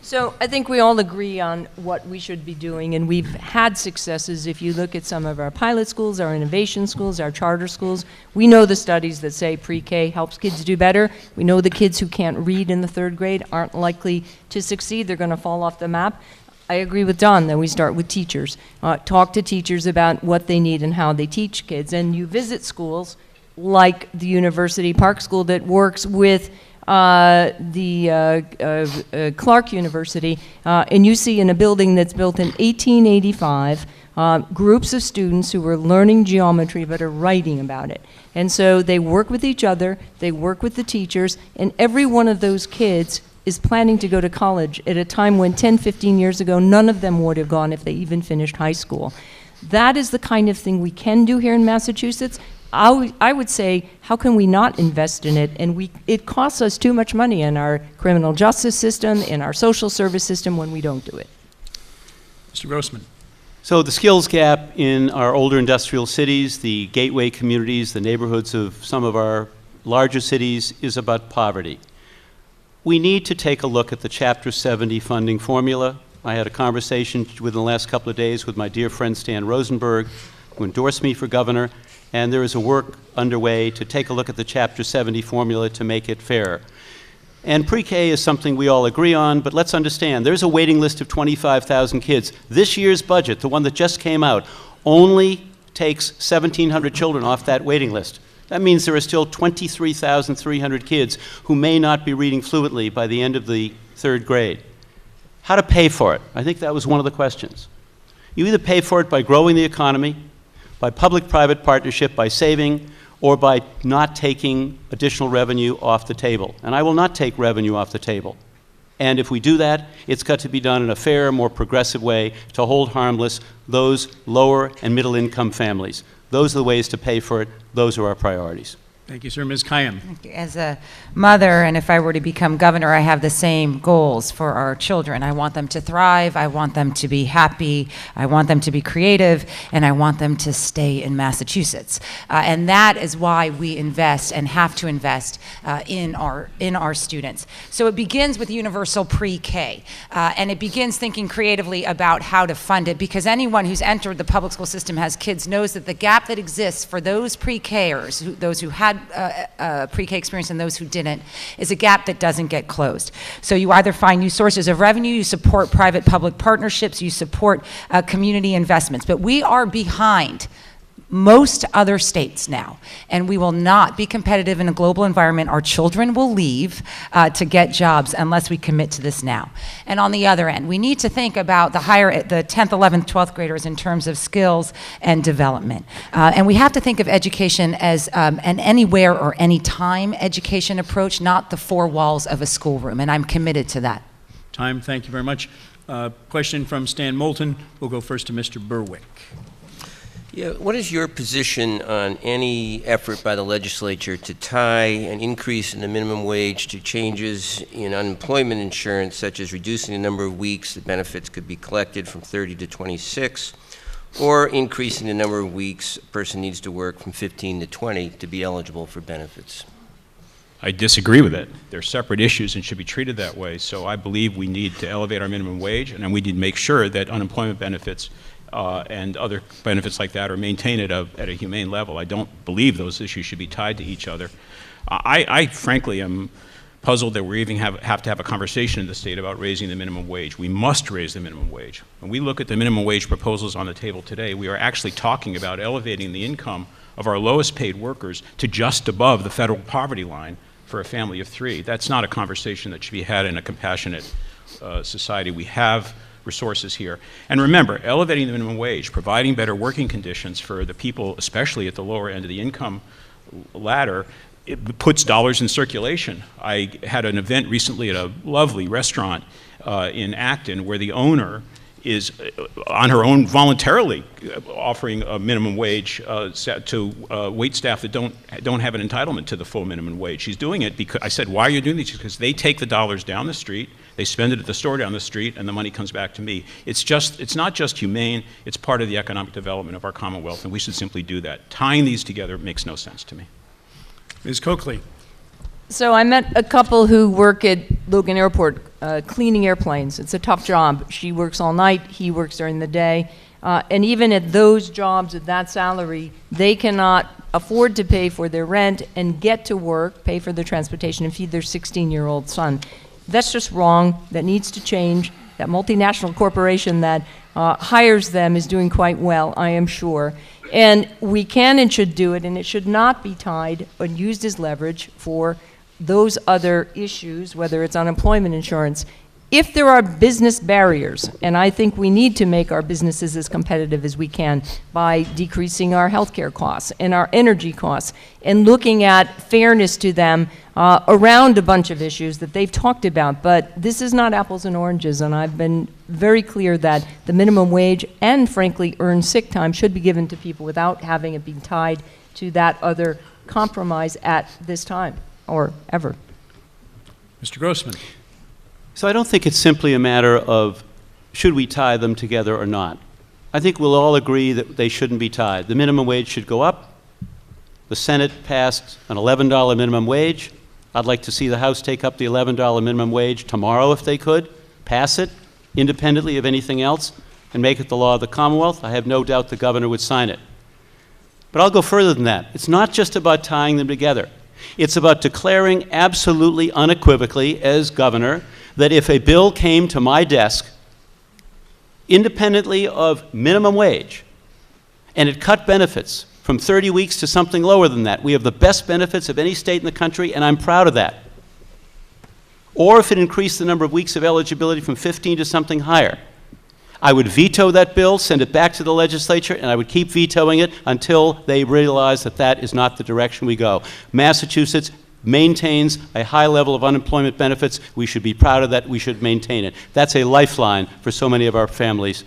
So I think we all agree on what we should be doing, and we've had successes. If you look at some of our pilot schools, our innovation schools, our charter schools, we know the studies that say pre-K helps kids do better. We know the kids who can't read in the 3rd grade aren't likely to succeed. They're going to fall off the map. I agree with Don that we start with teachers. Talk to teachers about what they need and how they teach kids. And you visit schools like the University Park School that works with Clark University, and you see in a building that's built in 1885, groups of students who are learning geometry but are writing about it. And so they work with each other, they work with the teachers, and every one of those kids is planning to go to college at a time when 10, 15 years ago, none of them would have gone if they even finished high school. That is the kind of thing we can do here in Massachusetts. I would say, how can we not invest in it? And it costs us too much money in our criminal justice system, in our social service system when we don't do it. Mr. Grossman. So the skills gap in our older industrial cities, the gateway communities, the neighborhoods of some of our larger cities is about poverty. We need to take a look at the Chapter 70 funding formula. I had a conversation within the last couple of days with my dear friend Stan Rosenberg, who endorsed me for governor, and there is a work underway to take a look at the Chapter 70 formula to make it fair. And pre-K is something we all agree on, but let's understand, there's a waiting list of 25,000 kids. This year's budget, the one that just came out, only takes 1,700 children off that waiting list. That means there are still 23,300 kids who may not be reading fluently by the end of the 3rd grade. How to pay for it? I think that was one of the questions. You either pay for it by growing the economy, by public-private partnership, by saving, or by not taking additional revenue off the table. And I will not take revenue off the table. And if we do that, it's got to be done in a fair, more progressive way to hold harmless those lower and middle-income families. Those are the ways to pay for it. Those are our priorities. Thank you, sir. Ms. Kayam. As a mother, and if I were to become governor, I have the same goals for our children. I want them to thrive, I want them to be happy, I want them to be creative, and I want them to stay in Massachusetts. And that is why we invest and have to invest in our students. So it begins with universal pre-K, and it begins thinking creatively about how to fund it, because anyone who's entered the public school system has kids knows that the gap that exists for those pre-Kers, those who had pre-K experience and those who didn't, is a gap that doesn't get closed. So you either find new sources of revenue, you support private-public partnerships, you support community investments. But we are behind most other states now, and we will not be competitive in a global environment. Our children will leave to get jobs unless we commit to this now. And on the other end, we need to think about the 10th, 11th, 12th graders in terms of skills and development. And we have to think of education as an anywhere or anytime education approach, not the four walls of a schoolroom, and I'm committed to that. Time, thank you very much. Question from Stan Moulton. We'll go first to Mr. Berwick. Yeah, what is your position on any effort by the legislature to tie an increase in the minimum wage to changes in unemployment insurance, such as reducing the number of weeks the benefits could be collected from 30 to 26, or increasing the number of weeks a person needs to work from 15 to 20 to be eligible for benefits? I disagree with it. They're separate issues and should be treated that way. So I believe we need to elevate our minimum wage, and we need to make sure that unemployment benefits and other benefits like that are maintained at a humane level. I don't believe those issues should be tied to each other. I frankly am puzzled that we even have to have a conversation in the state about raising the minimum wage. We must raise the minimum wage. When we look at the minimum wage proposals on the table today, we are actually talking about elevating the income of our lowest paid workers to just above the federal poverty line for a family of three. That's not a conversation that should be had in a compassionate society. We have resources here. And remember, elevating the minimum wage, providing better working conditions for the people, especially at the lower end of the income ladder, it puts dollars in circulation. I had an event recently at a lovely restaurant in Acton where the owner is on her own voluntarily offering a minimum wage to wait staff that don't have an entitlement to the full minimum wage. She's doing it because, I said, why are you doing this? Because they take the dollars down the street, they spend it at the store down the street, and the money comes back to me. It's not just humane, it's part of the economic development of our Commonwealth, and we should simply do that. Tying these together makes no sense to me. Ms. Coakley. So I met a couple who work at Logan Airport cleaning airplanes. It's a tough job. She works all night, he works during the day. And even at those jobs at that salary, they cannot afford to pay for their rent and get to work, pay for their transportation, and feed their 16-year-old son. That's just wrong. That needs to change. That multinational corporation that hires them is doing quite well, I am sure. And we can and should do it, and it should not be tied or used as leverage for those other issues, whether it's unemployment insurance. If there are business barriers, and I think we need to make our businesses as competitive as we can by decreasing our healthcare costs and our energy costs and looking at fairness to them around a bunch of issues that they've talked about. But this is not apples and oranges, and I've been very clear that the minimum wage and, frankly, earned sick time should be given to people without having it be tied to that other compromise at this time or ever. Mr. Grossman. So I don't think it's simply a matter of should we tie them together or not. I think we'll all agree that they shouldn't be tied. The minimum wage should go up. The Senate passed an $11 minimum wage. I'd like to see the House take up the $11 minimum wage tomorrow if they could, pass it independently of anything else, and make it the law of the Commonwealth. I have no doubt the governor would sign it. But I'll go further than that. It's not just about tying them together. It's about declaring absolutely unequivocally as governor that if a bill came to my desk independently of minimum wage and it cut benefits from 30 weeks to something lower than that, we have the best benefits of any state in the country, and I'm proud of that. Or if it increased the number of weeks of eligibility from 15 to something higher, I would veto that bill, send it back to the legislature, and I would keep vetoing it until they realize that that is not the direction we go. Massachusetts maintains a high level of unemployment benefits. We should be proud of that. We should maintain it. That's a lifeline for so many of our families,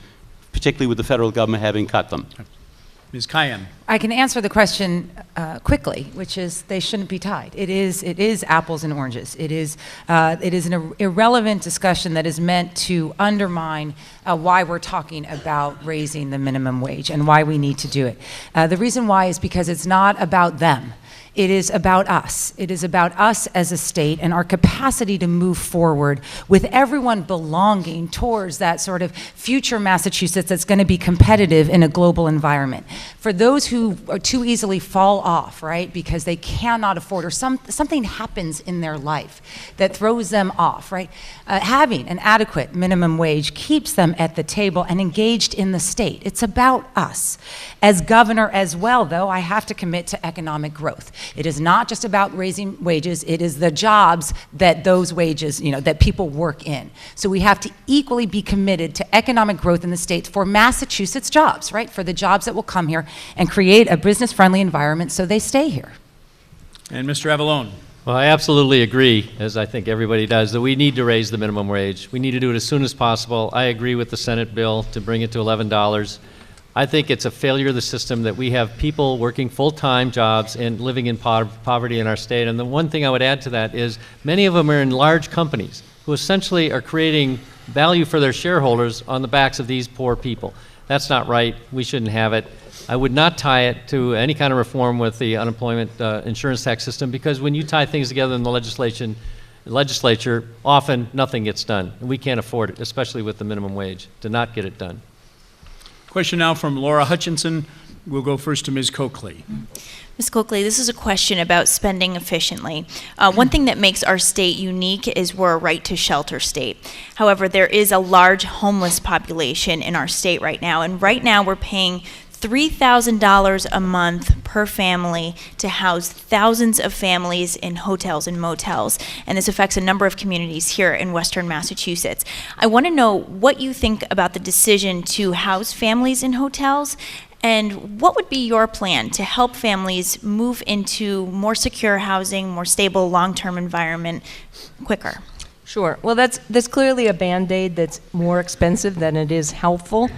particularly with the federal government having cut them. Ms. Kayan. I can answer the question quickly, which is they shouldn't be tied. It is apples and oranges. It is an irrelevant discussion that is meant to undermine why we're talking about raising the minimum wage and why we need to do it. The reason why is because it's not about them. It is about us. It is about us as a state and our capacity to move forward with everyone belonging towards that sort of future Massachusetts that's going to be competitive in a global environment. For those who are too easily fall off, right, because they cannot afford or something happens in their life that throws them off, right, having an adequate minimum wage keeps them at the table and engaged in the state. It's about us. As governor as well, though, I have to commit to economic growth. It is not just about raising wages, it is the jobs that those wages, that people work in. So we have to equally be committed to economic growth in the state for Massachusetts jobs, right? For the jobs that will come here and create a business-friendly environment so they stay here. And Mr. Avallone. Well, I absolutely agree, as I think everybody does, that we need to raise the minimum wage. We need to do it as soon as possible. I agree with the Senate bill to bring it to $11. I think it's a failure of the system that we have people working full-time jobs and living in poverty in our state. And the one thing I would add to that is many of them are in large companies who essentially are creating value for their shareholders on the backs of these poor people. That's not right. We shouldn't have it. I would not tie it to any kind of reform with the unemployment insurance tax system, because when you tie things together in the legislature, often nothing gets done. And we can't afford it, especially with the minimum wage, to not get it done. Question now from Laura Hutchinson. We'll go first to Ms. Coakley. Ms. Coakley, this is a question about spending efficiently. One thing that makes our state unique is we're a right to shelter state. However, there is a large homeless population in our state right now, and right now we're paying $3,000 a month per family to house thousands of families in hotels and motels, and this affects a number of communities here in Western Massachusetts. I want to know what you think about the decision to house families in hotels, and what would be your plan to help families move into more secure housing, more stable long-term environment quicker? Sure. Well, that's clearly a Band-Aid that's more expensive than it is helpful.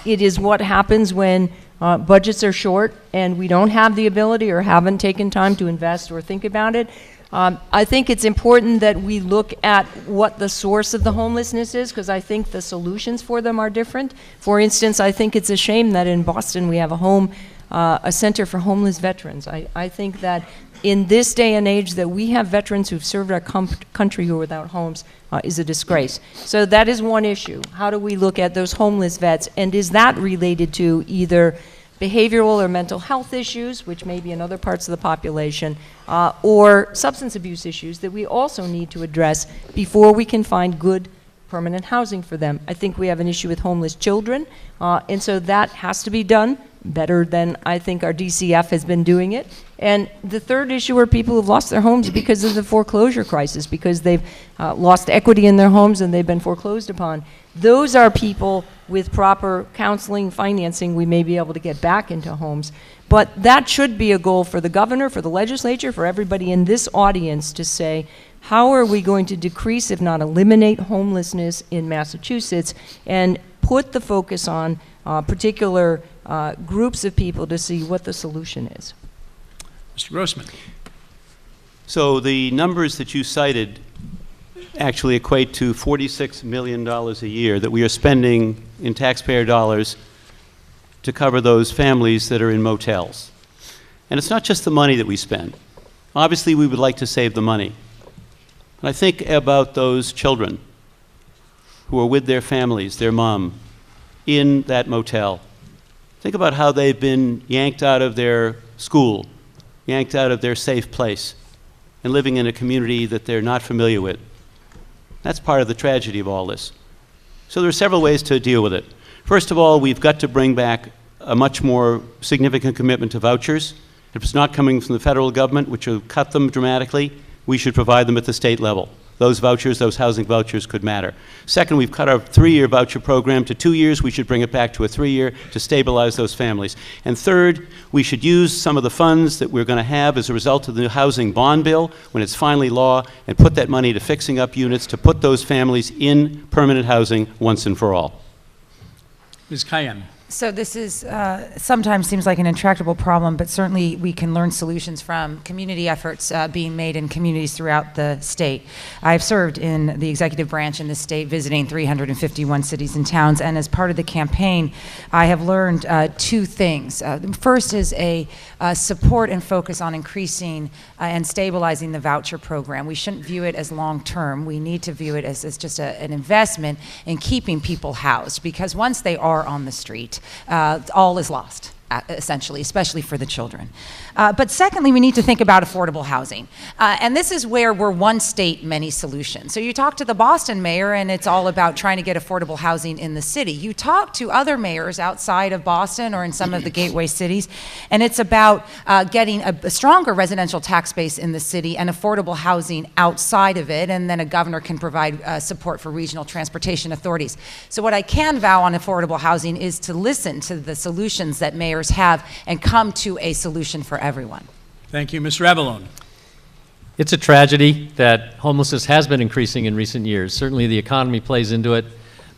It is what happens when budgets are short and we don't have the ability or haven't taken time to invest or think about it. I think it's important that we look at what the source of the homelessness is, because I think the solutions for them are different. For instance, I think it's a shame that in Boston we have a center for homeless veterans. I think that in this day and age that we have veterans who've served our country who are without homes is a disgrace. So that is one issue. How do we look at those homeless vets, and is that related to either behavioral or mental health issues, which may be in other parts of the population, or substance abuse issues that we also need to address before we can find good permanent housing for them. I think we have an issue with homeless children, and so that has to be done better than I think our DCF has been doing it. And the third issue are people who've lost their homes because of the foreclosure crisis, because they've lost equity in their homes and they've been foreclosed upon. Those are people with proper counseling, financing, we may be able to get back into homes. But that should be a goal for the governor, for the legislature, for everybody in this audience to say, how are we going to decrease, if not eliminate, homelessness in Massachusetts, and put the focus on particular groups of people to see what the solution is. Mr. Grossman. So the numbers that you cited actually equate to $46 million a year that we are spending in taxpayer dollars to cover those families that are in motels. And it's not just the money that we spend. Obviously, we would like to save the money. But I think about those children who are with their families, their mom, in that motel. Think about how they've been yanked out of their school, yanked out of their safe place, and living in a community that they're not familiar with. That's part of the tragedy of all this. So there are several ways to deal with it. First of all, we've got to bring back a much more significant commitment to vouchers. If it's not coming from the federal government, which will cut them dramatically, we should provide them at the state level. Those vouchers, those housing vouchers could matter. Second, we've cut our 3-year voucher program to 2 years. We should bring it back to a 3-year to stabilize those families. And third, we should use some of the funds that we're going to have as a result of the housing bond bill when it's finally law, and put that money to fixing up units to put those families in permanent housing once and for all. Ms. Kayan. So this is sometimes seems like an intractable problem, but certainly we can learn solutions from community efforts being made in communities throughout the state. I've served in the executive branch in the state, visiting 351 cities and towns, and as part of the campaign, I have learned two things. First is a support and focus on increasing and stabilizing the voucher program. We shouldn't view it as long-term. We need to view it as just an investment in keeping people housed, because once they are on the street, all is lost, essentially, especially for the children. But secondly, we need to think about affordable housing. And this is where we're one state, many solutions. So you talk to the Boston mayor, and it's all about trying to get affordable housing in the city. You talk to other mayors outside of Boston or in some of the gateway cities, and it's about getting a stronger residential tax base in the city and affordable housing outside of it, and then a governor can provide support for regional transportation authorities. So what I can vow on affordable housing is to listen to the solutions that mayors have and come to a solution for everyone. Thank you. Mr. Avalone. It's a tragedy that homelessness has been increasing in recent years. Certainly the economy plays into it,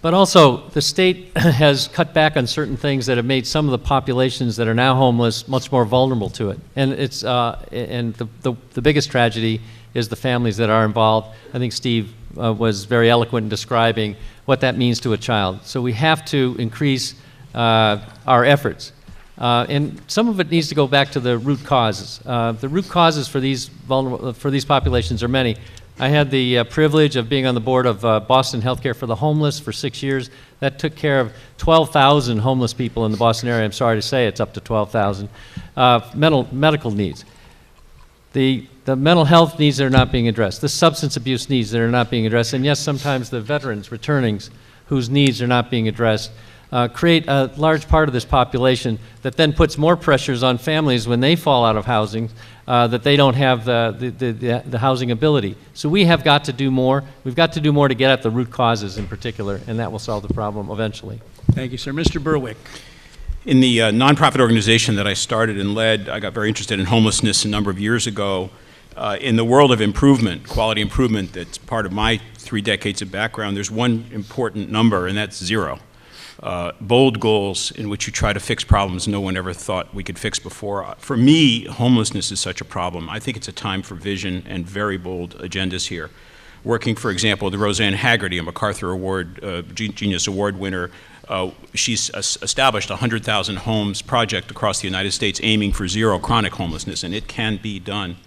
but also the state has cut back on certain things that have made some of the populations that are now homeless much more vulnerable to it. And it's the biggest tragedy is the families that are involved. I think Steve was very eloquent in describing what that means to a child. So we have to increase our efforts. And some of it needs to go back to the root causes. The root causes for these populations are many. I had the privilege of being on the board of Boston Healthcare for the Homeless for 6 years. That took care of 12,000 homeless people in the Boston area. I'm sorry to say it's up to 12,000. Medical needs. The mental health needs that are not being addressed. The substance abuse needs that are not being addressed. And yes, sometimes the veterans, returnings, whose needs are not being addressed, create a large part of this population that then puts more pressures on families when they fall out of housing, that they don't have the housing ability. So we have got to do more. We've got to do more to get at the root causes in particular, and that will solve the problem eventually. Thank you, sir. Mr. Berwick. In the nonprofit organization that I started and led, I got very interested in homelessness a number of years ago. In the world of improvement, quality improvement, that's part of my 3 decades of background, there's one important number, and that's 0. Bold goals in which you try to fix problems no one ever thought we could fix before. For me, homelessness is such a problem. I think it's a time for vision and very bold agendas here. Working, for example, with Roseanne Haggerty, a MacArthur Award, Genius Award winner, she's established a 100,000 homes project across the United States aiming for 0 chronic homelessness, and it can be done.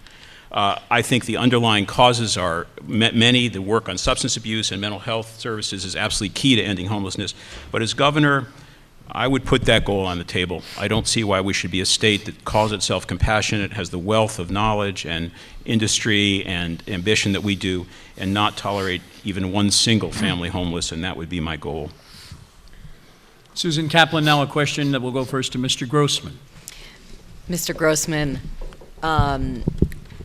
I think the underlying causes are many. The work on substance abuse and mental health services is absolutely key to ending homelessness. But as governor, I would put that goal on the table. I don't see why we should be a state that calls itself compassionate, has the wealth of knowledge and industry and ambition that we do, and not tolerate even one single family homeless, and that would be my goal. Susan Kaplan, now a question that will go first to Mr. Grossman. Mr. Grossman,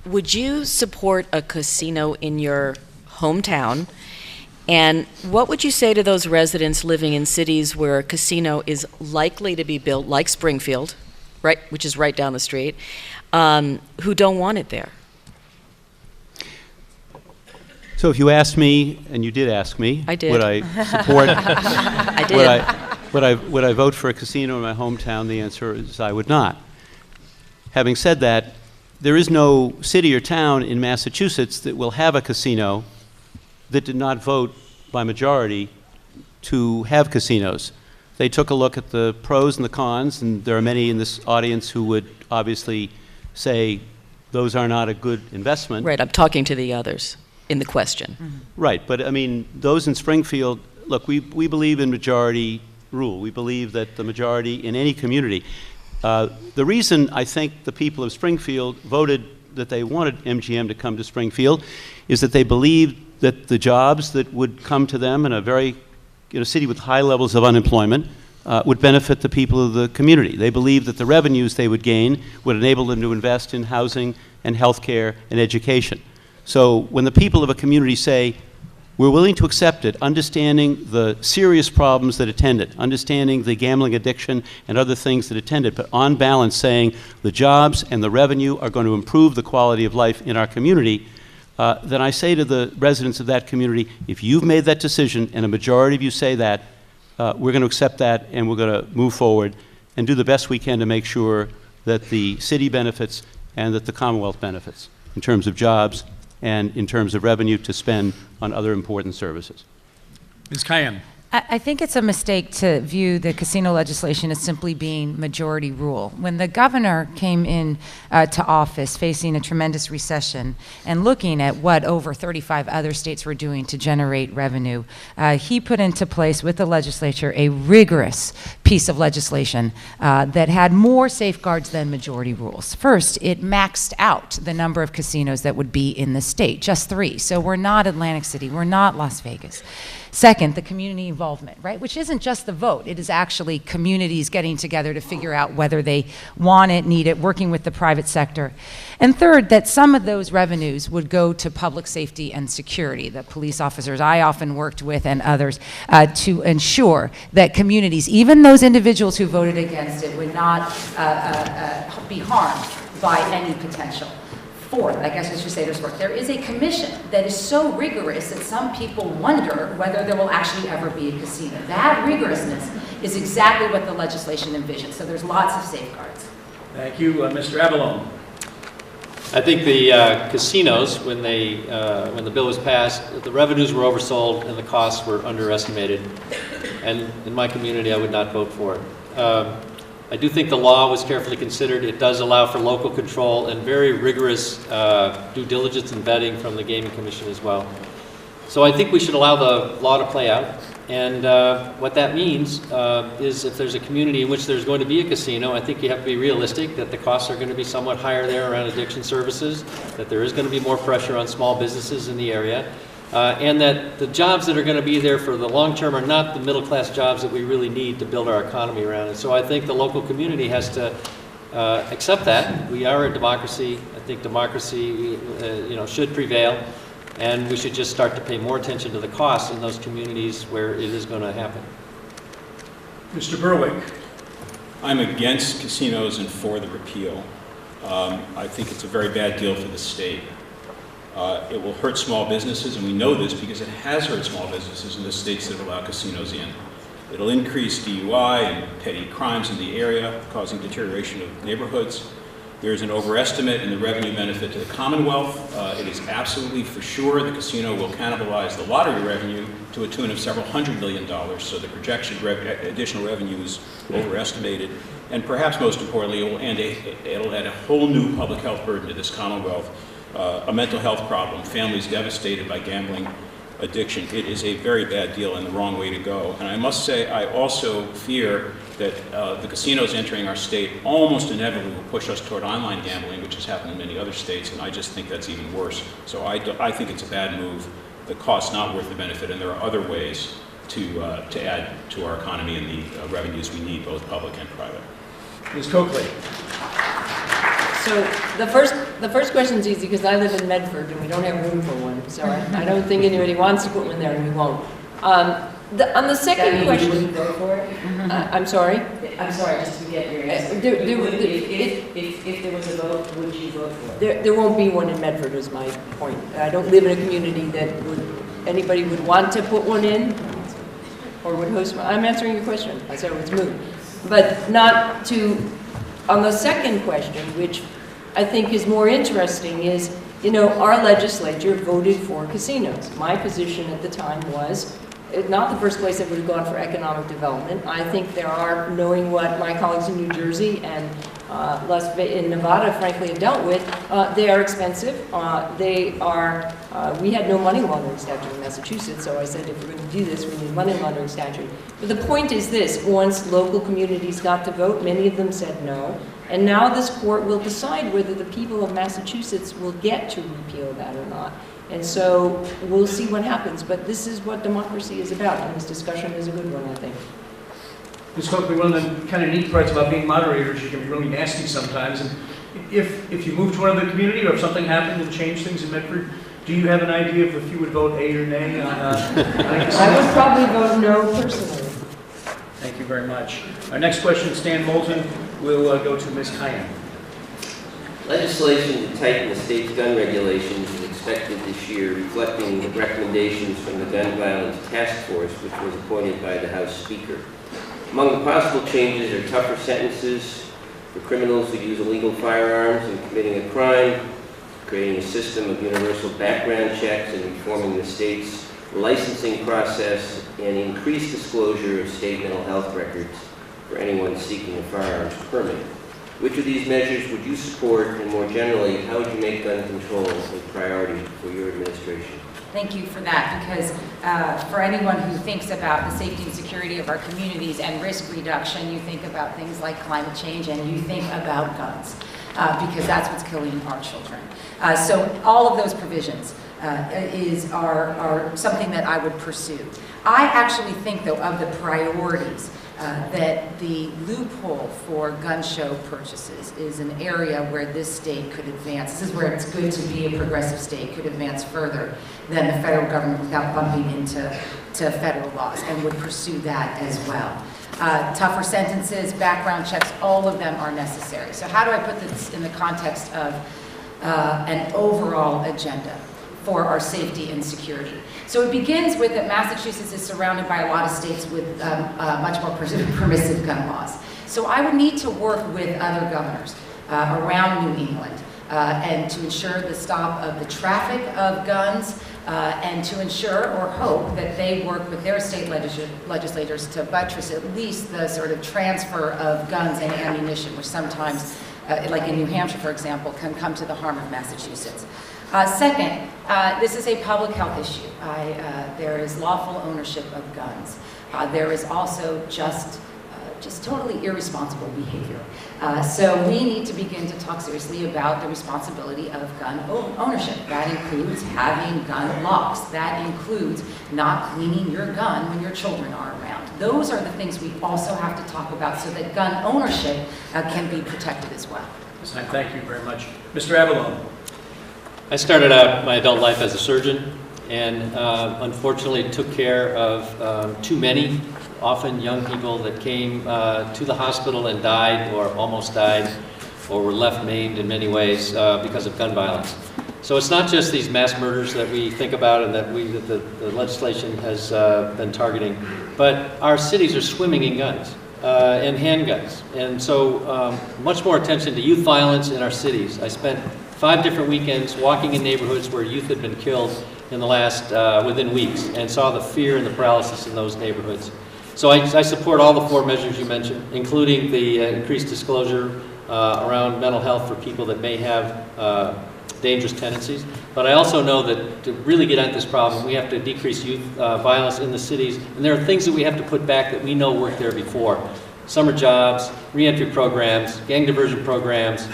would you support a casino in your hometown? And what would you say to those residents living in cities where a casino is likely to be built, like Springfield, right, which is right down the street, who don't want it there? So if you asked me, and you did ask me, I did. Would I support? I did. Would I vote for a casino in my hometown? The answer is I would not. Having said that, there is no city or town in Massachusetts that will have a casino that did not vote by majority to have casinos. They took a look at the pros and the cons, and there are many in this audience who would obviously say those are not a good investment. Right, I'm talking to the others in the question. Mm-hmm. Right, but I mean, those in Springfield, look, we believe in majority rule. We believe that the majority in any community. The reason I think the people of Springfield voted that they wanted MGM to come to Springfield is that they believed that the jobs that would come to them in a city with high levels of unemployment would benefit the people of the community. They believed that the revenues they would gain would enable them to invest in housing and health care and education. So when the people of a community say, we're willing to accept it, understanding the serious problems that attend it, understanding the gambling addiction and other things that attend it, but on balance saying the jobs and the revenue are going to improve the quality of life in our community, then I say to the residents of that community, if you've made that decision and a majority of you say that, we're going to accept that, and we're going to move forward and do the best we can to make sure that the city benefits and that the Commonwealth benefits in terms of jobs and in terms of revenue to spend on other important services. Ms. Kayyem. I think it's a mistake to view the casino legislation as simply being majority rule. When the governor came in to office facing a tremendous recession and looking at what over 35 other states were doing to generate revenue, he put into place with the legislature a rigorous piece of legislation that had more safeguards than majority rules. First, it maxed out the number of casinos that would be in the state, just 3. So we're not Atlantic City, we're not Las Vegas. Second, the community involvement, right? Which isn't just the vote. It is actually communities getting together to figure out whether they want it, need it, working with the private sector. And third, that some of those revenues would go to public safety and security, the police officers I often worked with and others, to ensure that communities, even those individuals who voted against it, would not be harmed by any potential. Fourth, I guess I should say this first, there is a commission that is so rigorous that some people wonder whether there will actually ever be a casino. That rigorousness is exactly what the legislation envisions, so there's lots of safeguards. Thank you. Mr. Avalone. I think the casinos, when the bill was passed, the revenues were oversold and the costs were underestimated. And in my community, I would not vote for it. I do think the law was carefully considered. It does allow for local control and very rigorous due diligence and vetting from the Gaming Commission as well. So I think we should allow the law to play out. And what that means is if there's a community in which there's going to be a casino, I think you have to be realistic that the costs are going to be somewhat higher there around addiction services, that there is going to be more pressure on small businesses in the area, and that the jobs that are going to be there for the long term are not the middle class jobs that we really need to build our economy around. And so I think the local community has to accept that. We are a democracy. I think democracy should prevail. And we should just start to pay more attention to the costs in those communities where it is going to happen. Mr. Berwick. I'm against casinos and for the repeal. I think it's a very bad deal for the state. It will hurt small businesses, and we know this because it has hurt small businesses in the states that allow casinos in. It'll increase DUI and petty crimes in the area, causing deterioration of neighborhoods. There's an overestimate in the revenue benefit to the Commonwealth. It is absolutely for sure the casino will cannibalize the lottery revenue to a tune of several $100 million, so the projected additional revenue is overestimated. And perhaps most importantly, it'll add a whole new public health burden to this Commonwealth, a mental health problem, families devastated by gambling addiction. It is a very bad deal and the wrong way to go. And I must say, I also fear that the casinos entering our state almost inevitably will push us toward online gambling, which has happened in many other states, and I just think that's even worse. So I think it's a bad move. The cost's not worth the benefit, and there are other ways to add to our economy and the revenues we need, both public and private. Ms. Coakley. So the first question is easy because I live in Medford and we don't have room for one. So I don't think anybody wants to put one there, and we won't. On the second question, you wouldn't vote for it? I'm sorry. I'm sorry, just to get your answer. If there was a vote, would you vote for it? There won't be one in Medford, is my point. I don't live in a community that anybody would want to put one in or would host one. I'm answering your question, so it's moot. But not to. On the second question, which I think is more interesting, is, our legislature voted for casinos. My position at the time was not the first place I would have gone for economic development. I think there are, knowing what my colleagues in New Jersey and in Nevada, frankly, have dealt with, they are expensive. We had no money laundering statute in Massachusetts, so I said if we're going to do this, we need a money laundering statute. But the point is this: once local communities got to vote, many of them said no, and now this court will decide whether the people of Massachusetts will get to repeal that or not. And so we'll see what happens, but this is what democracy is about, and this discussion is a good one, I think. Ms. Coakley, one of the kind of neat parts about being moderators, you can be really nasty sometimes. And if you move to one other community, or if something happened and changed things in Medford, do you have an idea of if you would vote A or nay on I would probably vote no personally. Thank you very much. Our next question, Stan Moulton, will go to Ms. Kayyem. Legislation to tighten the state's gun regulations is expected this year, reflecting the recommendations from the Gun Violence Task Force, which was appointed by the House Speaker. Among the possible changes are tougher sentences for criminals who use illegal firearms in committing a crime, creating a system of universal background checks and reforming the state's licensing process, and increased disclosure of state mental health records for anyone seeking a firearms permit. Which of these measures would you support, and more generally, how would you make gun control a priority for your administration? Thank you for that, because for anyone who thinks about the safety and security of our communities and risk reduction, you think about things like climate change and you think about guns, because that's what's killing our children. So all of those provisions are something that I would pursue. I actually think, though, of the priorities, that the loophole for gun show purchases is an area where this state could advance. This is where it's good to be a progressive state, could advance further than the federal government without bumping into federal laws, and would pursue that as well. Tougher sentences, background checks, all of them are necessary. So how do I put this in the context of an overall agenda for our safety and security? So it begins with that Massachusetts is surrounded by a lot of states with much more permissive gun laws. So I would need to work with other governors around New England and to ensure the stop of the traffic of guns and to ensure or hope that they work with their state legislators to buttress at least the sort of transfer of guns and ammunition, which sometimes, like in New Hampshire, for example, can come to the harm of Massachusetts. Second, this is a public health issue. There is lawful ownership of guns. There is also just totally irresponsible behavior. So we need to begin to talk seriously about the responsibility of gun ownership. That includes having gun locks. That includes not cleaning your gun when your children are around. Those are the things we also have to talk about so that gun ownership can be protected as well. Thank you very much. Mr. Avalone. I started out my adult life as a surgeon, and unfortunately took care of too many, often young people that came to the hospital and died or almost died or were left maimed in many ways because of gun violence. So it's not just these mass murders that we think about and that the legislation has been targeting, but our cities are swimming in guns and handguns. And so much more attention to youth violence in our cities. I spent 5 different weekends walking in neighborhoods where youth had been killed in the last, within weeks, and saw the fear and the paralysis in those neighborhoods. So I support all the 4 measures you mentioned, including the increased disclosure around mental health for people that may have dangerous tendencies. But I also know that to really get at this problem, we have to decrease youth violence in the cities, and there are things that we have to put back that we know worked there before. Summer jobs, reentry programs, gang diversion programs,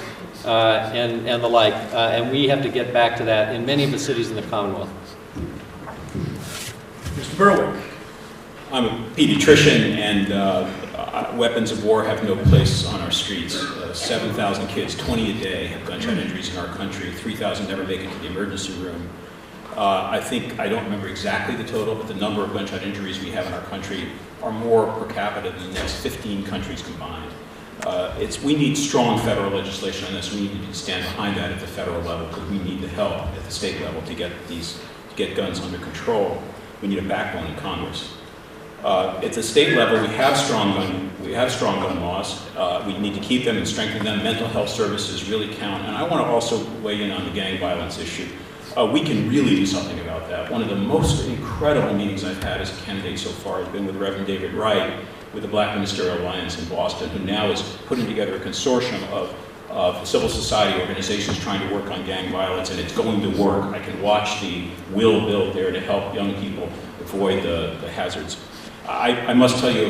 and the like, and we have to get back to that in many of the cities in the Commonwealth. Mr. Berwick. I'm a pediatrician, and weapons of war have no place on our streets. 7,000 kids, 20 a day, have gunshot injuries in our country. 3,000 never make it to the emergency room. I don't remember exactly the total, but the number of gunshot injuries we have in our country are more per capita than the next 15 countries combined. We need strong federal legislation on this. We need to stand behind that at the federal level, because we need the help at the state level to get guns under control. We need a backbone in Congress. At the state level, we have strong gun laws. We need to keep them and strengthen them. Mental health services really count. And I want to also weigh in on the gang violence issue. We can really do something about that. One of the most incredible meetings I've had as a candidate so far has been with Reverend David Wright with the Black Ministerial Alliance in Boston, who now is putting together a consortium of civil society organizations trying to work on gang violence, and it's going to work. I can watch the will build there to help young people avoid the hazards. I must tell you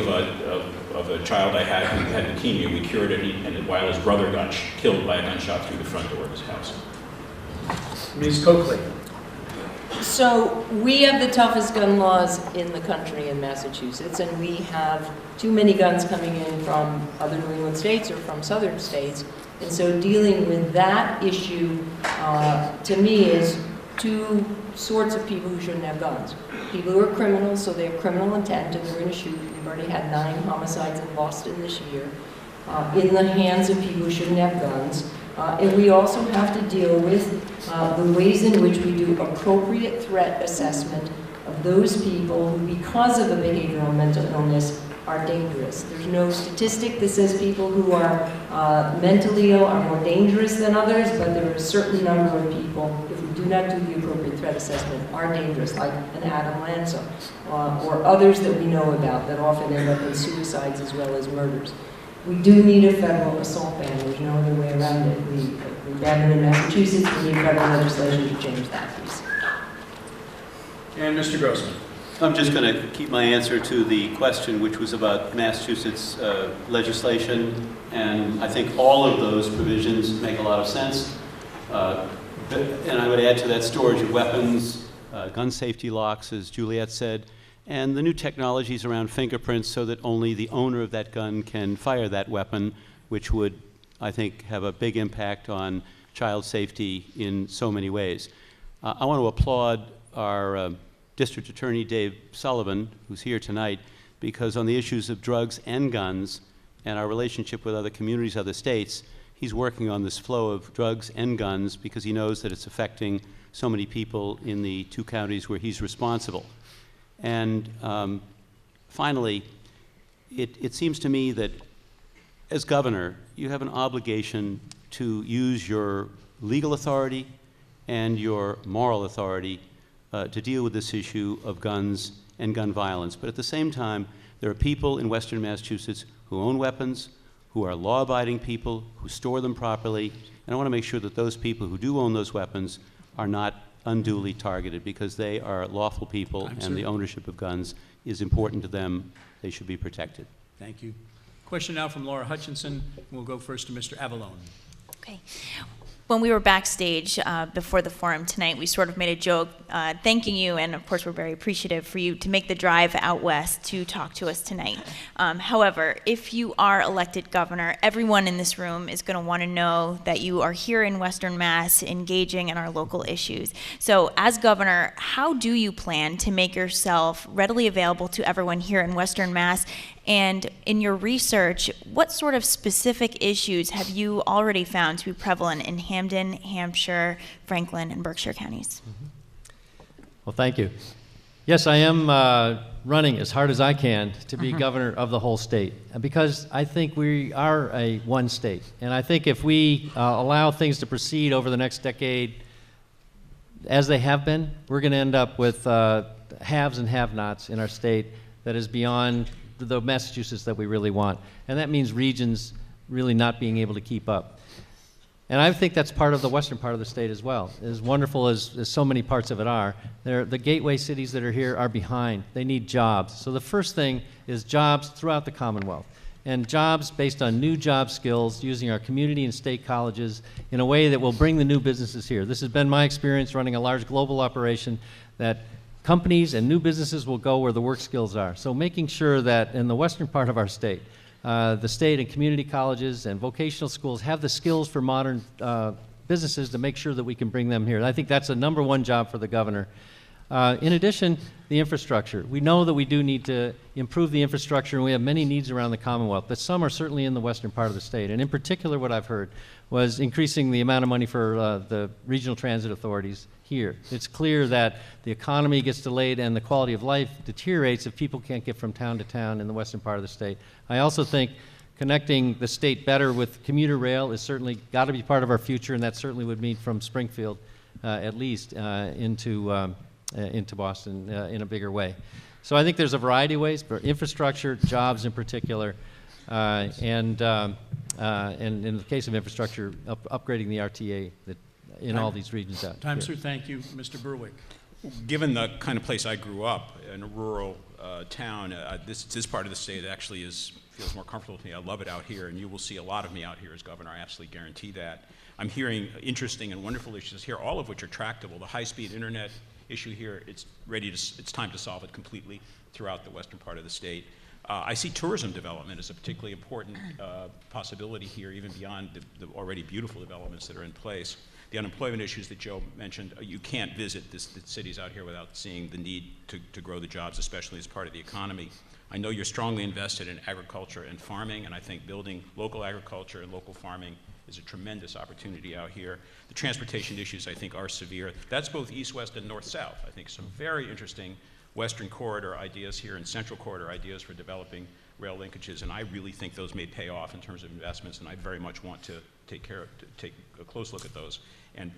of a child I had who had leukemia. We cured it, and while his brother got killed by a gunshot through the front door of his house. Ms. Coakley. So we have the toughest gun laws in the country in Massachusetts, and we have too many guns coming in from other New England states or from southern states. And so dealing with that issue, to me, is 2 sorts of people who shouldn't have guns. People who are criminals, so they have criminal intent and they're going to shoot. We've already had 9 homicides in Boston this year. In the hands of people who shouldn't have guns. And we also have to deal with the ways in which we do appropriate threat assessment of those people who, because of a behavioral mental illness, are dangerous. There's no statistic that says people who are mentally ill are more dangerous than others, but there are a certain number of people, if we do not do the appropriate threat assessment, are dangerous, like an Adam Lanza, or others that we know about that often end up in suicides as well as murders. We do need a federal assault ban. There's no other way around it. We have it in Massachusetts. We need federal legislation to change that, please. And Mr. Grossman. I'm just going to keep my answer to the question, which was about Massachusetts legislation, and I think all of those provisions make a lot of sense. And I would add to that storage of weapons, gun safety locks, as Juliet said, and the new technologies around fingerprints so that only the owner of that gun can fire that weapon, which would, I think, have a big impact on child safety in so many ways. I want to applaud our District Attorney Dave Sullivan, who's here tonight, because on the issues of drugs and guns and our relationship with other communities, other states, he's working on this flow of drugs and guns because he knows that it's affecting so many people in the 2 counties where he's responsible. And finally, it seems to me that as governor, you have an obligation to use your legal authority and your moral authority to deal with this issue of guns and gun violence. But at the same time, there are people in Western Massachusetts who own weapons, who are law-abiding people, who store them properly, and I want to make sure that those people who do own those weapons are not unduly targeted because they are lawful people and the ownership of guns is important to them. They should be protected. Thank you. Question now from Laura Hutchinson. We'll go first to Mr. Avalone. Okay. When we were backstage before the forum tonight, we sort of made a joke thanking you, and of course we're very appreciative for you to make the drive out west to talk to us tonight. However, if you are elected governor, everyone in this room is going to want to know that you are here in Western Mass engaging in our local issues. So as governor, how do you plan to make yourself readily available to everyone here in Western Mass? And in your research, what sort of specific issues have you already found to be prevalent in Hampden, Hampshire, Franklin, and Berkshire counties? Well, thank you. Yes, I am running as hard as I can to be governor of the whole state because I think we are a one state. And I think if we allow things to proceed over the next decade as they have been, we're going to end up with haves and have-nots in our state that is beyond the Massachusetts that we really want. And that means regions really not being able to keep up. And I think that's part of the western part of the state as well. As wonderful as so many parts of it are, the gateway cities that are here are behind. They need jobs. So the first thing is jobs throughout the Commonwealth. And jobs based on new job skills using our community and state colleges in a way that will bring the new businesses here. This has been my experience running a large global operation that companies and new businesses will go where the work skills are. So making sure that in the western part of our state, the state and community colleges and vocational schools have the skills for modern businesses to make sure that we can bring them here. I think that's a #1 job for the governor. In addition, the infrastructure. We know that we do need to improve the infrastructure, and we have many needs around the Commonwealth, but some are certainly in the western part of the state. And in particular, what I've heard was increasing the amount of money for the regional transit authorities here. It's clear that the economy gets delayed and the quality of life deteriorates if people can't get from town to town in the western part of the state. I also think connecting the state better with commuter rail is certainly got to be part of our future, and that certainly would mean from Springfield at least into Boston in a bigger way. So I think there's a variety of ways, but infrastructure, jobs in particular, and in the case of infrastructure, upgrading the RTA that in all these regions out Time, here. sir. Thank you. Mr. Berwick. Given the kind of place I grew up, in a rural town, this part of the state actually feels more comfortable to me. I love it out here, and you will see a lot of me out here as governor. I absolutely guarantee that. I'm hearing interesting and wonderful issues here, all of which are tractable. The high-speed internet issue here, it's time to solve it completely throughout the western part of the state. I see tourism development as a particularly important possibility here, even beyond the already beautiful developments that are in place. The unemployment issues that Joe mentioned, you can't visit the cities out here without seeing the need to grow the jobs, especially as part of the economy. I know you're strongly invested in agriculture and farming, and I think building local agriculture and local farming is a tremendous opportunity out here. The transportation issues, I think, are severe. That's both east-west and north-south. I think some very interesting Western corridor ideas here and central corridor ideas for developing rail linkages, and I really think those may pay off in terms of investments, and I very much want to take a close look at those and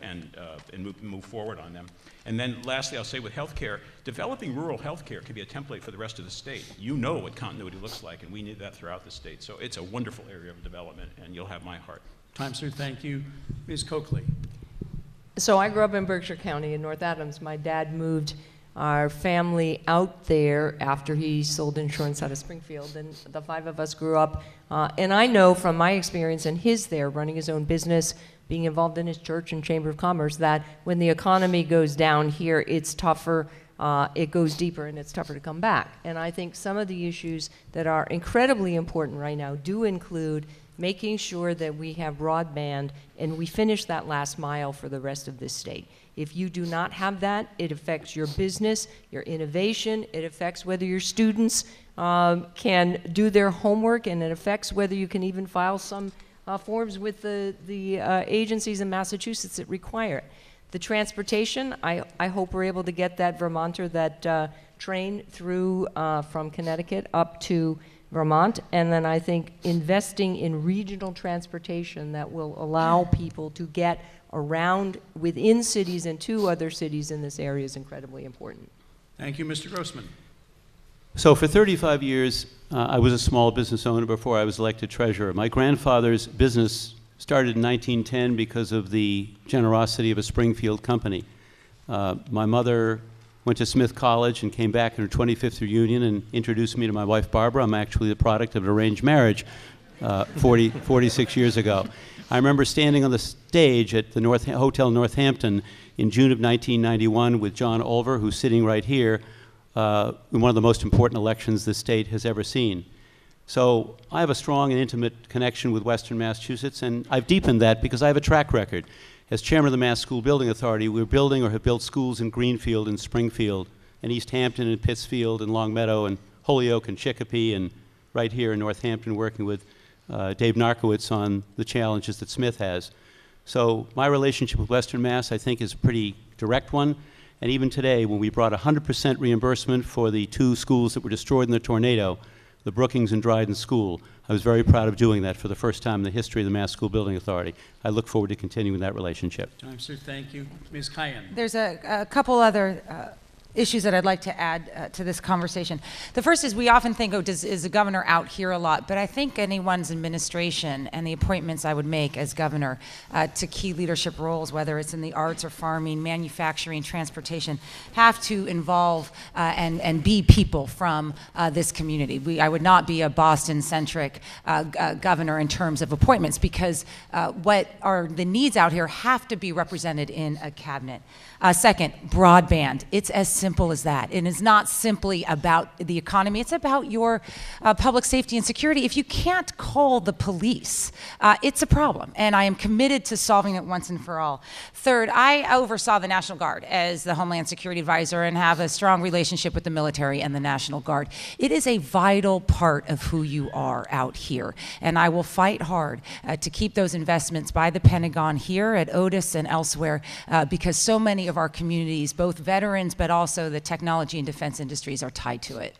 move forward on them. And then lastly, I'll say with healthcare, developing rural healthcare can be a template for the rest of the state. You know what continuity looks like, and we need that throughout the state. So it's a wonderful area of development, and you'll have my heart. Time, sir. Thank you. Ms. Coakley. So I grew up in Berkshire County in North Adams. My dad moved our family out there after he sold insurance out of Springfield, and the 5 of us grew up. And I know from my experience and his there, running his own business, being involved in his church and Chamber of Commerce, that when the economy goes down here, it's tougher, it goes deeper, and it's tougher to come back. And I think some of the issues that are incredibly important right now do include making sure that we have broadband and we finish that last mile for the rest of this state. If you do not have that, it affects your business, your innovation, it affects whether your students can do their homework, and it affects whether you can even file some forms with the agencies in Massachusetts that require it. The transportation, I hope we're able to get that Vermonter, that train through from Connecticut up to Vermont, and then I think investing in regional transportation that will allow people to get around within cities and to other cities in this area is incredibly important. Thank you, Mr. Grossman. So for 35 years, I was a small business owner before I was elected treasurer. My grandfather's business started in 1910 because of the generosity of a Springfield company. My mother went to Smith College and came back in her 25th reunion and introduced me to my wife, Barbara. I'm actually the product of an arranged marriage 46 years ago. I remember standing on the stage at the Hotel Northampton in June of 1991 with John Olver, who's sitting right here, in one of the most important elections the state has ever seen. So I have a strong and intimate connection with Western Massachusetts, and I've deepened that because I have a track record. As chairman of the Mass School Building Authority, we're building or have built schools in Greenfield and Springfield, and East Hampton and Pittsfield and Long Meadow and Holyoke and Chicopee, and right here in Northampton working with Dave Narkowitz on the challenges that Smith has. So my relationship with Western Mass, I think, is a pretty direct one. And even today, when we brought 100% reimbursement for the 2 schools that were destroyed in the tornado, the Brookings and Dryden School, I was very proud of doing that for the first time in the history of the Mass School Building Authority. I look forward to continuing that relationship. Time, sir. Thank you. Ms. Cayenne. There's a couple other issues that I'd like to add to this conversation. The first is we often think, is the governor out here a lot? But I think anyone's administration and the appointments I would make as governor to key leadership roles, whether it's in the arts or farming, manufacturing, transportation, have to involve and be people from this community. I would not be a Boston-centric governor in terms of appointments, because what are the needs out here have to be represented in a cabinet. Second, broadband. It's as simple as that. It is not simply about the economy. It's about your public safety and security. If you can't call the police, it's a problem, and I am committed to solving it once and for all. Third, I oversaw the National Guard as the Homeland Security Advisor and have a strong relationship with the military and the National Guard. It is a vital part of who you are out here, and I will fight hard to keep those investments by the Pentagon here at Otis and elsewhere, because so many of our communities, both veterans but also the technology and defense industries, are tied to it.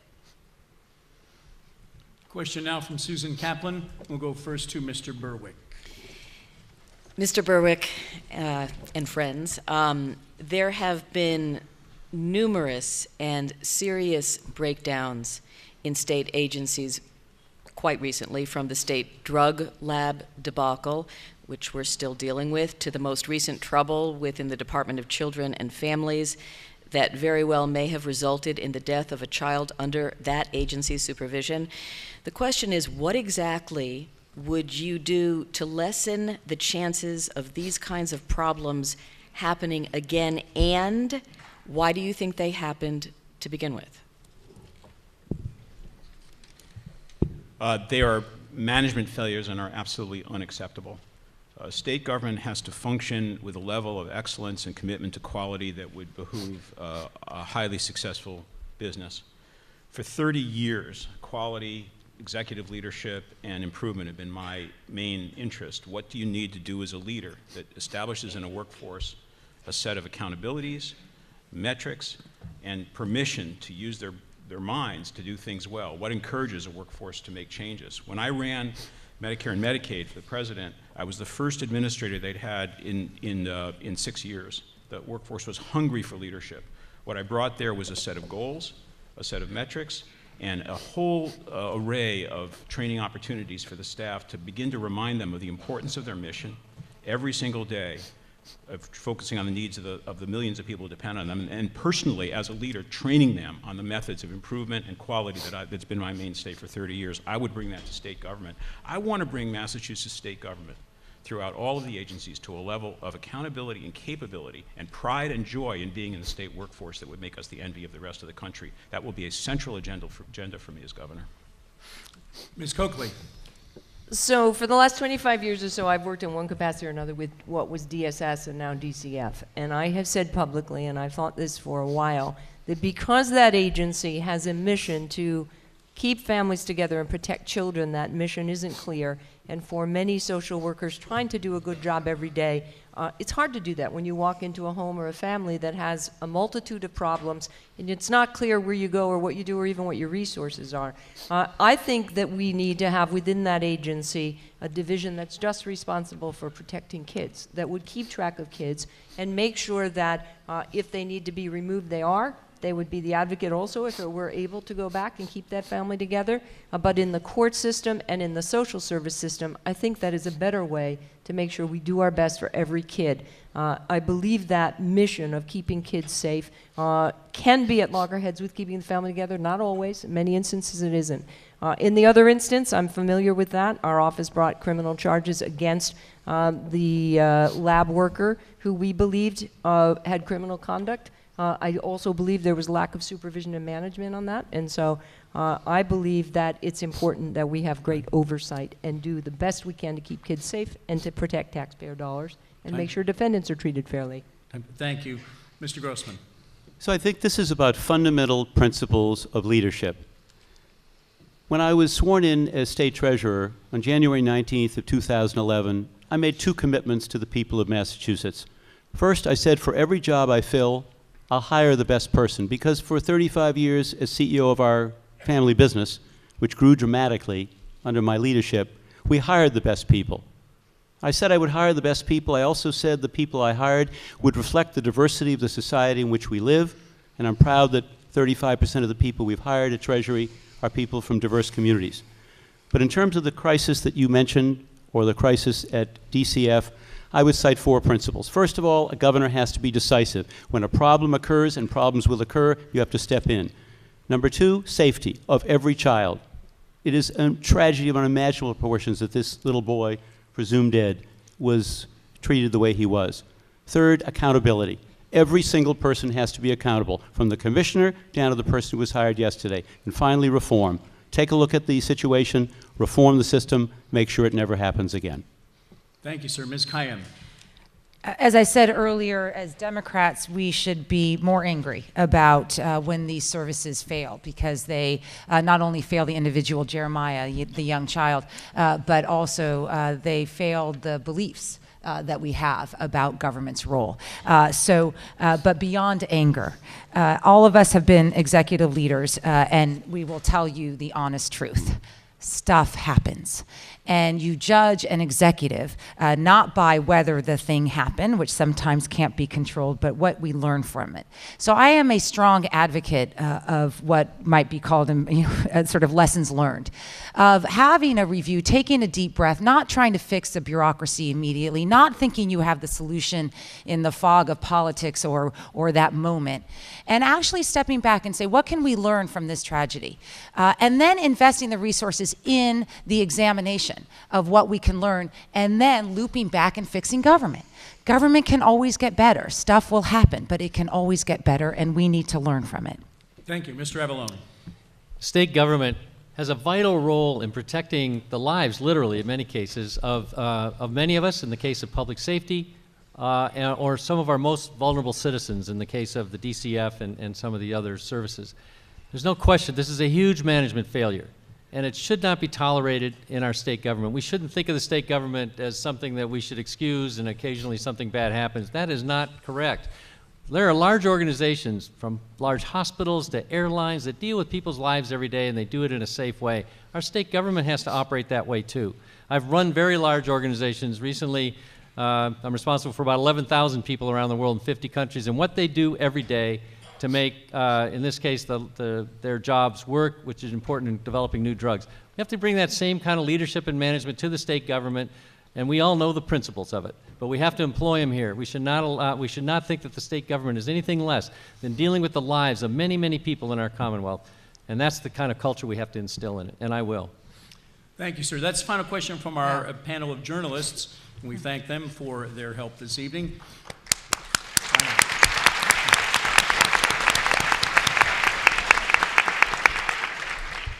Question now from Susan Kaplan. We'll go first to Mr. Berwick. Mr. Berwick and friends, there have been numerous and serious breakdowns in state agencies quite recently, from the state drug lab debacle, which we're still dealing with, to the most recent trouble within the Department of Children and Families that very well may have resulted in the death of a child under that agency's supervision. The question is, what exactly would you do to lessen the chances of these kinds of problems happening again, and why do you think they happened to begin with? They are management failures and are absolutely unacceptable. State government has to function with a level of excellence and commitment to quality that would behoove a highly successful business. For 30 years, quality executive leadership and improvement have been my main interest. What do you need to do as a leader that establishes in a workforce a set of accountabilities, metrics, and permission to use their minds to do things well? What encourages a workforce to make changes? When I ran Medicare and Medicaid for the president, I was the first administrator they'd had in 6 years. The workforce was hungry for leadership. What I brought there was a set of goals, a set of metrics, and a whole array of training opportunities for the staff to begin to remind them of the importance of their mission every single day, of focusing on the needs of the millions of people who depend on them, and personally, as a leader, training them on the methods of improvement and quality that's been my mainstay for 30 years. I would bring that to state government. I want to bring Massachusetts state government throughout all of the agencies to a level of accountability and capability and pride and joy in being in the state workforce that would make us the envy of the rest of the country. That will be a central agenda for me as governor. Ms. Coakley. So for the last 25 years or so, I've worked in one capacity or another with what was DSS and now DCF. And I have said publicly, and I've thought this for a while, that because that agency has a mission to keep families together and protect children, that mission isn't clear. And for many social workers trying to do a good job every day, it's hard to do that when you walk into a home or a family that has a multitude of problems and it's not clear where you go or what you do or even what your resources are. I think that we need to have within that agency a division that's just responsible for protecting kids, that would keep track of kids and make sure that if they need to be removed, they are. They would be the advocate also if it were able to go back and keep that family together. But in the court system and in the social service system, I think that is a better way to make sure we do our best for every kid. I believe that mission of keeping kids safe can be at loggerheads with keeping the family together. Not always. In many instances it isn't. In the other instance, I'm familiar with that. Our office brought criminal charges against the lab worker who we believed had criminal conduct. I also believe there was lack of supervision and management on that, and so I believe that it's important that we have great oversight and do the best we can to keep kids safe and to protect taxpayer dollars and make sure defendants are treated fairly. Thank you. Mr. Grossman. So I think this is about fundamental principles of leadership. When I was sworn in as state treasurer on January 19th of 2011, I made two commitments to the people of Massachusetts. First, I said for every job I fill, I'll hire the best person, because for 35 years as CEO of our family business, which grew dramatically under my leadership, we hired the best people. I said I would hire the best people. I also said the people I hired would reflect the diversity of the society in which we live, and I'm proud that 35% of the people we've hired at Treasury are people from diverse communities. But in terms of the crisis that you mentioned, or the crisis at DCF, I would cite four principles. First of all, a governor has to be decisive. When a problem occurs, and problems will occur, you have to step in. Number two, safety of every child. It is a tragedy of unimaginable proportions that this little boy, presumed dead, was treated the way he was. Third, accountability. Every single person has to be accountable, from the commissioner down to the person who was hired yesterday. And finally, reform. Take a look at the situation, reform the system, make sure it never happens again. Thank you, sir. Ms. Kayyem. As I said earlier, as Democrats, we should be more angry about when these services fail, because they not only fail the individual, Jeremiah, the young child, but also they failed the beliefs that we have about government's role. But beyond anger, all of us have been executive leaders, and we will tell you the honest truth. Stuff happens. And you judge an executive not by whether the thing happened, which sometimes can't be controlled, but what we learn from it. So I am a strong advocate of what might be called sort of lessons learned, of having a review, taking a deep breath, not trying to fix the bureaucracy immediately, not thinking you have the solution in the fog of politics or that moment, and actually stepping back and say, what can we learn from this tragedy? And then investing the resources in the examination of what we can learn, and then looping back and fixing government. Government can always get better. Stuff will happen, but it can always get better, and we need to learn from it. Thank you. Mr. Avallone. State government has a vital role in protecting the lives, literally, in many cases, of many of us, in the case of public safety, or some of our most vulnerable citizens, in the case of the DCF and some of the other services. There's no question this is a huge management failure. and it should not be tolerated in our state government. We shouldn't think of the state government as something that we should excuse and occasionally something bad happens. That is not correct. There are large organizations, from large hospitals to airlines, that deal with people's lives every day, and they do it in a safe way. Our state government has to operate that way too. I've run very large organizations. Recently, I'm responsible for about 11,000 people around the world in 50 countries, and what they do every day to make, in this case, their jobs work, which is important in developing new drugs. We have to bring that same kind of leadership and management to the state government, and we all know the principles of it, but we have to employ them here. We should not think that the state government is anything less than dealing with the lives of many, many people in our Commonwealth, and that's the kind of culture we have to instill in it, and I will. Thank you, sir. That's the final question from our panel of journalists. We thank them for their help this evening.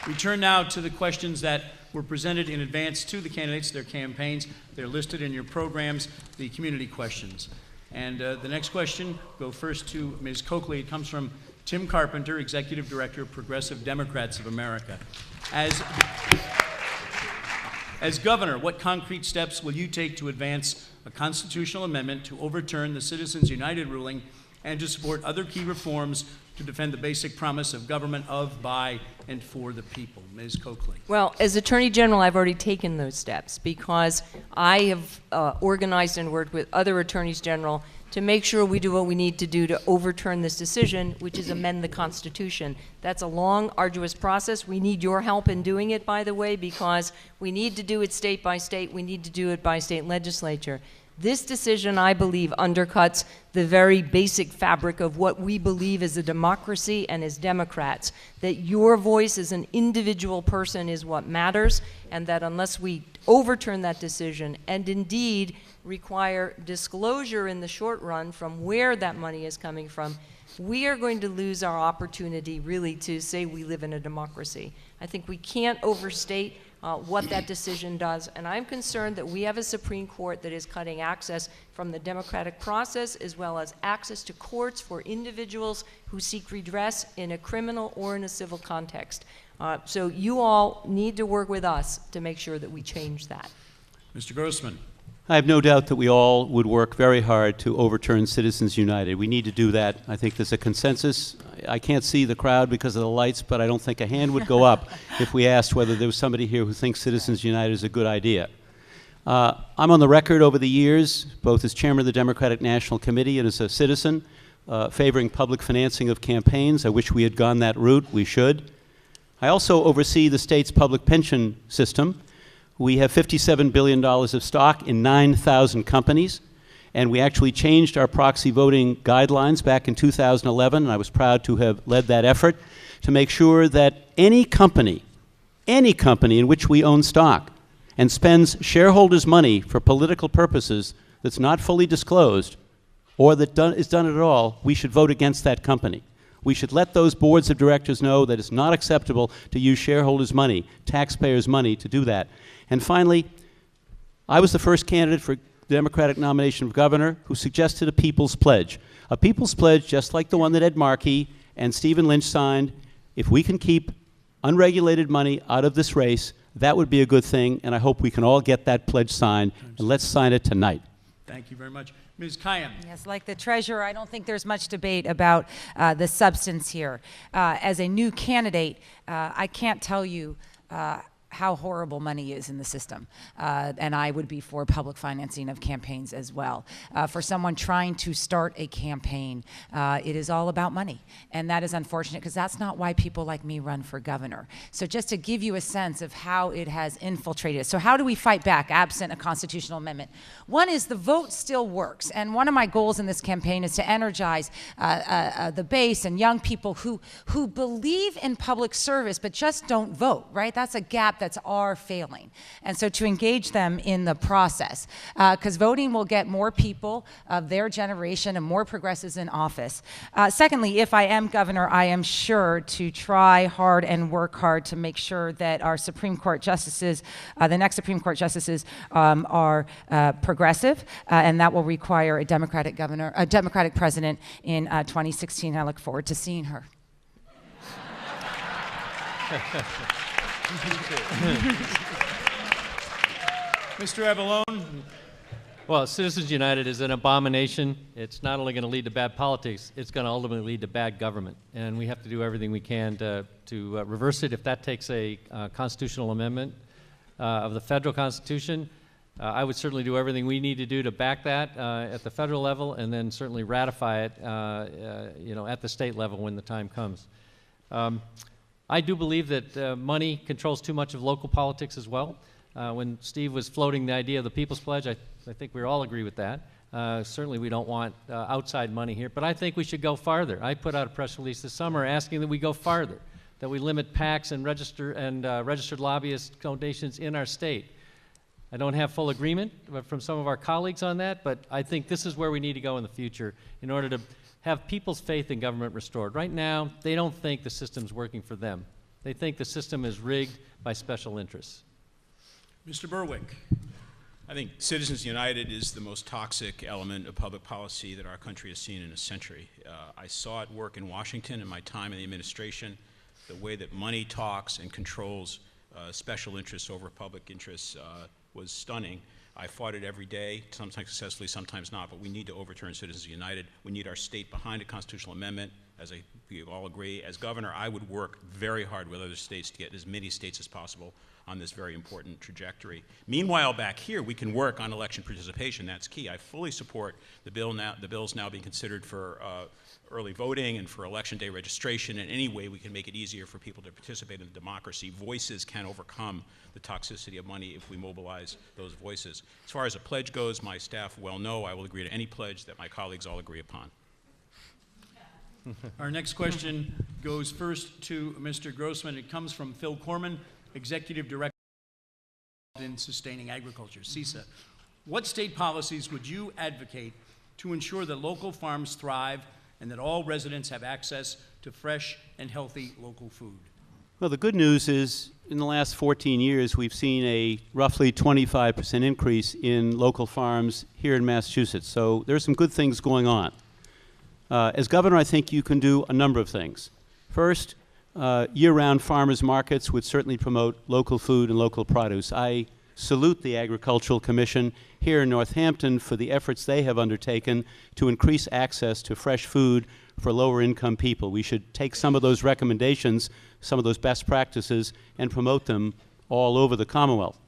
We turn now to the questions that were presented in advance to the candidates, their campaigns. They're listed in your programs, the community questions. And the next question, go first to Ms. Coakley. It comes from Tim Carpenter, Executive Director of Progressive Democrats of America. As governor, what concrete steps will you take to advance a constitutional amendment to overturn the Citizens United ruling and to support other key reforms to defend the basic promise of government of, by, and for the people? Ms. Coakley. Well, as Attorney General, I've already taken those steps because I have organized and worked with other attorneys general to make sure we do what we need to do to overturn this decision, which is amend the Constitution. That's a long, arduous process. We need your help in doing it, by the way, because we need to do it state by state. We need to do it by state legislature. This decision, I believe, undercuts the very basic fabric of what we believe as a democracy and as Democrats, that your voice as an individual person is what matters, and that unless we overturn that decision and indeed require disclosure in the short run from where that money is coming from, we are going to lose our opportunity really to say we live in a democracy. I think we can't overstate what that decision does, and I'm concerned that we have a Supreme Court that is cutting access from the democratic process as well as access to courts for individuals who seek redress in a criminal or in a civil context. So you all need to work with us to make sure that we change that. Mr. Grossman. I have no doubt that we all would work very hard to overturn Citizens United. We need to do that. I think there's a consensus. I can't see the crowd because of the lights, but I don't think a hand would go up if we asked whether there was somebody here who thinks Citizens United is a good idea. I'm on the record over the years, both as chairman of the Democratic National Committee and as a citizen, favoring public financing of campaigns. I wish we had gone that route. We should. I also oversee the state's public pension system. We have $57 billion of stock in 9,000 companies, and we actually changed our proxy voting guidelines back in 2011, and I was proud to have led that effort to make sure that any company in which we own stock and spends shareholders' money for political purposes that's not fully disclosed or that is done at all, we should vote against that company. We should let those boards of directors know that it's not acceptable to use shareholders' money, taxpayers' money, to do that. And finally, I was the first candidate for the Democratic nomination of governor who suggested a people's pledge. A people's pledge just like the one that Ed Markey and Stephen Lynch signed. If we can keep unregulated money out of this race, that would be a good thing, and I hope we can all get that pledge signed, and let's sign it tonight. Thank you very much. Ms. Kayyem. Yes, like the treasurer, I don't think there's much debate about the substance here. As a new candidate, I can't tell you how horrible money is in the system. And I would be for public financing of campaigns as well. For someone trying to start a campaign, it is all about money. And that is unfortunate because that's not why people like me run for governor. So just to give you a sense of how it has infiltrated. So how do we fight back absent a constitutional amendment? One is the vote still works. And one of my goals in this campaign is to energize the base and young people who believe in public service but just don't vote, right? That's a gap that's our failing. And so to engage them in the process, because voting will get more people of their generation and more progressives in office. Secondly, if I am governor, I am sure to try hard and work hard to make sure that our Supreme Court justices, the next Supreme Court justices, are progressive, and that will require a Democratic governor, a Democratic president in 2016. I look forward to seeing her. Mr. Avalone? Well, Citizens United is an abomination. It's not only going to lead to bad politics, it's going to ultimately lead to bad government. And we have to do everything we can to reverse it. If that takes a constitutional amendment of the federal Constitution, I would certainly do everything we need to do to back that at the federal level, and then certainly ratify it at the state level when the time comes. I do believe that money controls too much of local politics as well. When Steve was floating the idea of the People's Pledge, I think we all agree with that. Certainly we don't want outside money here, but I think we should go farther. I put out a press release this summer asking that we go farther, that we limit PACs and registered lobbyist donations in our state. I don't have full agreement from some of our colleagues on that, but I think this is where we need to go in the future in order to have people's faith in government restored. Right now, they don't think the system's working for them. They think the system is rigged by special interests. Mr. Berwick? I think Citizens United is the most toxic element of public policy that our country has seen in a century. I saw it work in Washington in my time in the administration. The way that money talks and controls special interests over public interests was stunning. I fought it every day, sometimes successfully, sometimes not, but we need to overturn Citizens United. We need our state behind a constitutional amendment. As we all agree, as governor, I would work very hard with other states to get as many states as possible on this very important trajectory. Meanwhile, back here, we can work on election participation. That's key. I fully support the bills now being considered for early voting and for election day registration. In any way we can make it easier for people to participate in democracy. Voices can overcome the toxicity of money if we mobilize those voices. As far as a pledge goes, my staff well know I will agree to any pledge that my colleagues all agree upon. Our next question goes first to Mr. Grossman. It comes from Phil Corman, Executive Director in Sustaining Agriculture, CISA. What state policies would you advocate to ensure that local farms thrive and that all residents have access to fresh and healthy local food? Well, the good news is in the last 14 years, we've seen a roughly 25% increase in local farms here in Massachusetts. So there's some good things going on. As governor, I think you can do a number of things. First, year-round farmers markets would certainly promote local food and local produce. I salute the Agricultural Commission here in Northampton for the efforts they have undertaken to increase access to fresh food for lower-income people. We should take some of those recommendations, some of those best practices, and promote them all over the Commonwealth.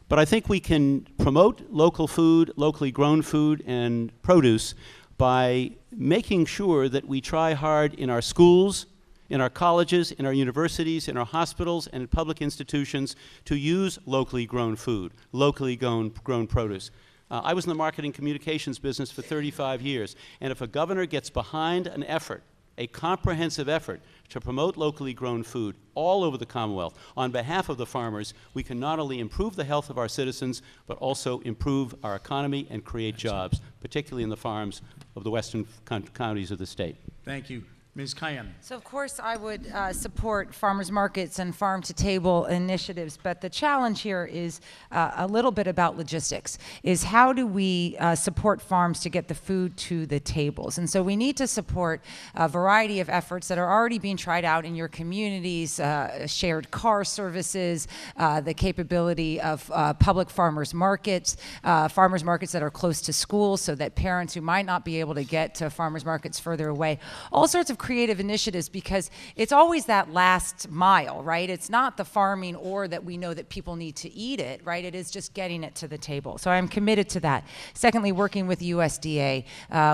But I think we can promote local food, locally grown food, and produce by making sure that we try hard in our schools, in our colleges, in our universities, in our hospitals, and in public institutions to use locally grown food, locally grown produce. I was in the marketing communications business for 35 years, and if a governor gets behind an effort, a comprehensive effort to promote locally grown food all over the Commonwealth on behalf of the farmers, we can not only improve the health of our citizens, but also improve our economy and create jobs, particularly in the farms of the western counties of the state. Thank you. Ms. Kayan. So, of course, I would support farmers markets and farm-to-table initiatives, but the challenge here is a little bit about logistics, is how do we support farms to get the food to the tables? And so we need to support a variety of efforts that are already being tried out in your communities, shared car services, the capability of public farmers markets that are close to schools so that parents who might not be able to get to farmers markets further away, all sorts of creative initiatives, because it's always that last mile, right? It's not the farming or that we know that people need to eat it, right? It is just getting it to the table. So I'm committed to that. Secondly, working with USDA,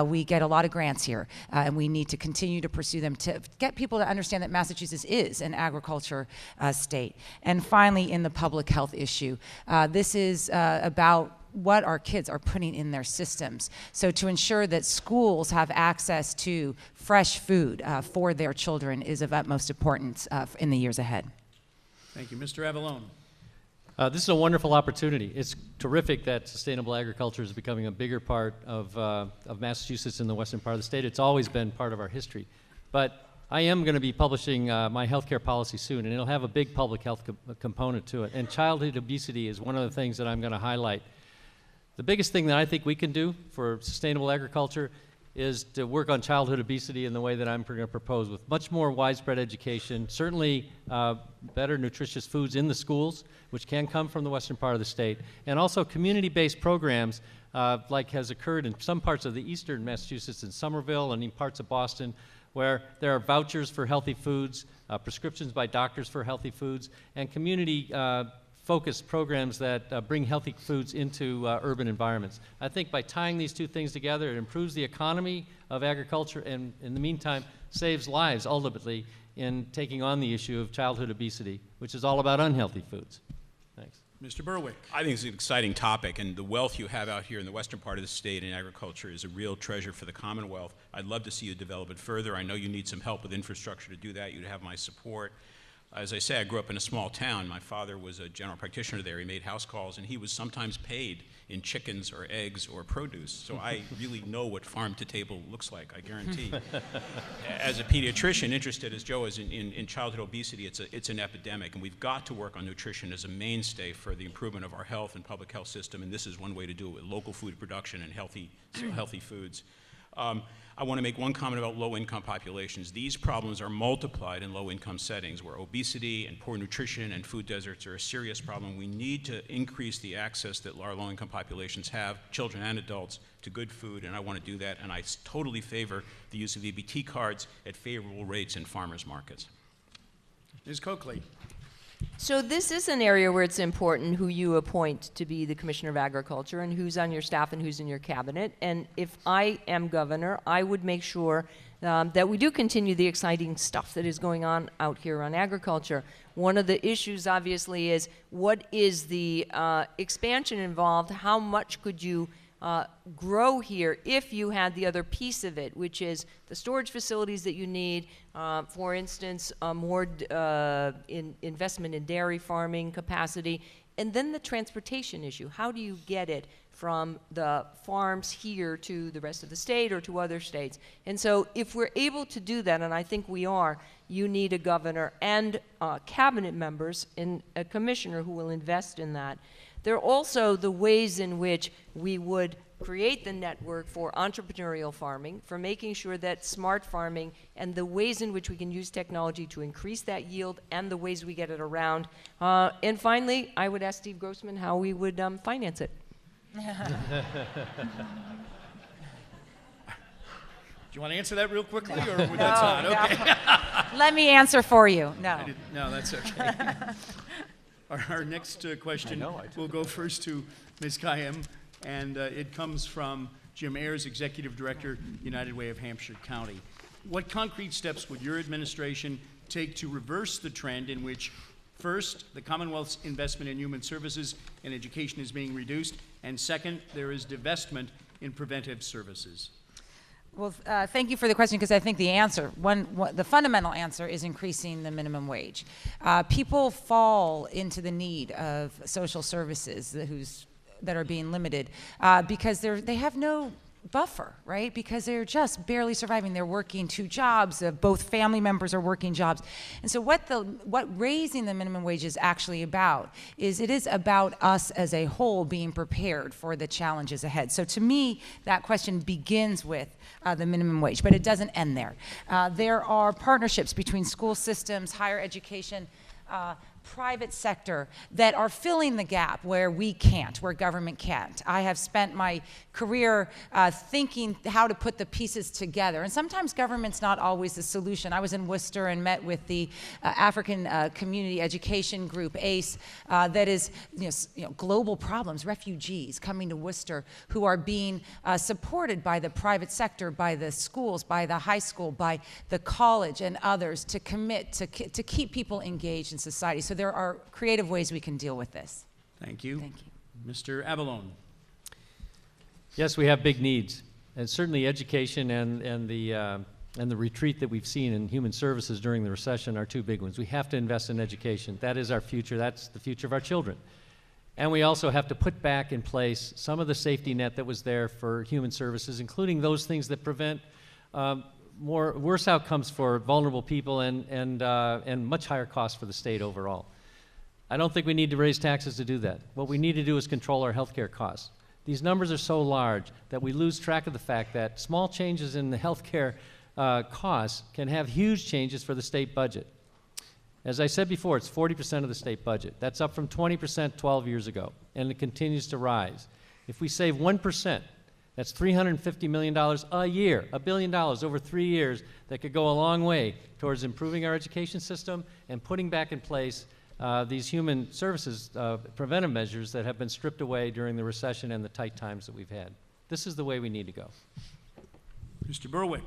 we get a lot of grants here, and we need to continue to pursue them to get people to understand that Massachusetts is an agriculture state. And finally, in the public health issue, this is about what our kids are putting in their systems. So to ensure that schools have access to fresh food for their children is of utmost importance in the years ahead. Thank you. Mr. Avalone. This is a wonderful opportunity. It's terrific that sustainable agriculture is becoming a bigger part of Massachusetts in the western part of the state. It's always been part of our history. But I am going to be publishing my healthcare policy soon, and it'll have a big public health component to it. And childhood obesity is one of the things that I'm going to highlight. The biggest thing that I think we can do for sustainable agriculture is to work on childhood obesity in the way that I'm going to propose, with much more widespread education, certainly better nutritious foods in the schools, which can come from the western part of the state, and also community-based programs like has occurred in some parts of the eastern Massachusetts, in Somerville and in parts of Boston, where there are vouchers for healthy foods, prescriptions by doctors for healthy foods, and community focused programs that bring healthy foods into urban environments. I think by tying these two things together, it improves the economy of agriculture and, in the meantime, saves lives ultimately in taking on the issue of childhood obesity, which is all about unhealthy foods. Thanks. Mr. Berwick. I think it's an exciting topic, and the wealth you have out here in the western part of the state in agriculture is a real treasure for the Commonwealth. I'd love to see you develop it further. I know you need some help with infrastructure to do that. You'd have my support. As I say, I grew up in a small town. My father was a general practitioner there. He made house calls, and he was sometimes paid in chickens or eggs or produce. So I really know what farm to table looks like, I guarantee. As a pediatrician, interested as Joe is in childhood obesity, it's an epidemic, and we've got to work on nutrition as a mainstay for the improvement of our health and public health system, and this is one way to do it, with local food production and healthy foods. I want to make one comment about low-income populations. These problems are multiplied in low-income settings where obesity and poor nutrition and food deserts are a serious problem. We need to increase the access that our low-income populations have, children and adults, to good food, and I want to do that, and I totally favor the use of EBT cards at favorable rates in farmers markets. Ms. Coakley. So this is an area where it's important who you appoint to be the Commissioner of Agriculture and who's on your staff and who's in your cabinet. And if I am governor, I would make sure that we do continue the exciting stuff that is going on out here on agriculture. One of the issues, obviously, is what is the expansion involved? How much could you grow here if you had the other piece of it, which is the storage facilities that you need, for instance, more investment in dairy farming capacity, and then the transportation issue. How do you get it from the farms here to the rest of the state or to other states? And so if we're able to do that, and I think we are, you need a governor and cabinet members and a commissioner who will invest in that. There are also the ways in which we would create the network for entrepreneurial farming, for making sure that smart farming and the ways in which we can use technology to increase that yield and the ways we get it around. And finally, I would ask Steve Grossman how we would finance it. Do you want to answer that real quickly, or would that's not? Okay. Let me answer for you. No. No, that's okay. Our next question will go first to Ms. Kayem, and it comes from Jim Ayers, Executive Director, United Way of Hampshire County. What concrete steps would your administration take to reverse the trend in which, first, the Commonwealth's investment in human services and education is being reduced, and second, there is divestment in preventive services? Well, thank you for the question, because I think the answer, the fundamental answer is increasing the minimum wage. People fall into the need of social services that are being limited because they have no buffer, right? Because they're just barely surviving. They're working 2 jobs. Both family members are working jobs. And so what raising the minimum wage is actually about is it is about us as a whole being prepared for the challenges ahead. So to me, that question begins with the minimum wage, but it doesn't end there. There are partnerships between school systems, higher education, private sector that are filling the gap where we can't, where government can't. I have spent my career thinking how to put the pieces together, and sometimes government's not always the solution. I was in Worcester and met with the African Community Education Group, ACE, that is global problems, refugees coming to Worcester who are being supported by the private sector, by the schools, by the high school, by the college and others to commit to keep people engaged in society. So there are creative ways we can deal with this. Thank you. Thank you. Mr. Avalone. Yes, we have big needs, and certainly education and the retreat that we've seen in human services during the recession are 2 big ones. We have to invest in education. That is our future. That's the future of our children. And we also have to put back in place some of the safety net that was there for human services, including those things that prevent worse outcomes for vulnerable people and much higher costs for the state overall. I don't think we need to raise taxes to do that. What we need to do is control our health care costs. These numbers are so large that we lose track of the fact that small changes in the healthcare costs can have huge changes for the state budget. As I said before, it's 40% of the state budget. That's up from 20% 12 years ago, and it continues to rise. If we save 1%, that's $350 million a year, $1 billion over 3 years that could go a long way towards improving our education system and putting back in place these human services preventive measures that have been stripped away during the recession and the tight times that we've had. This is the way we need to go. Mr. Berwick.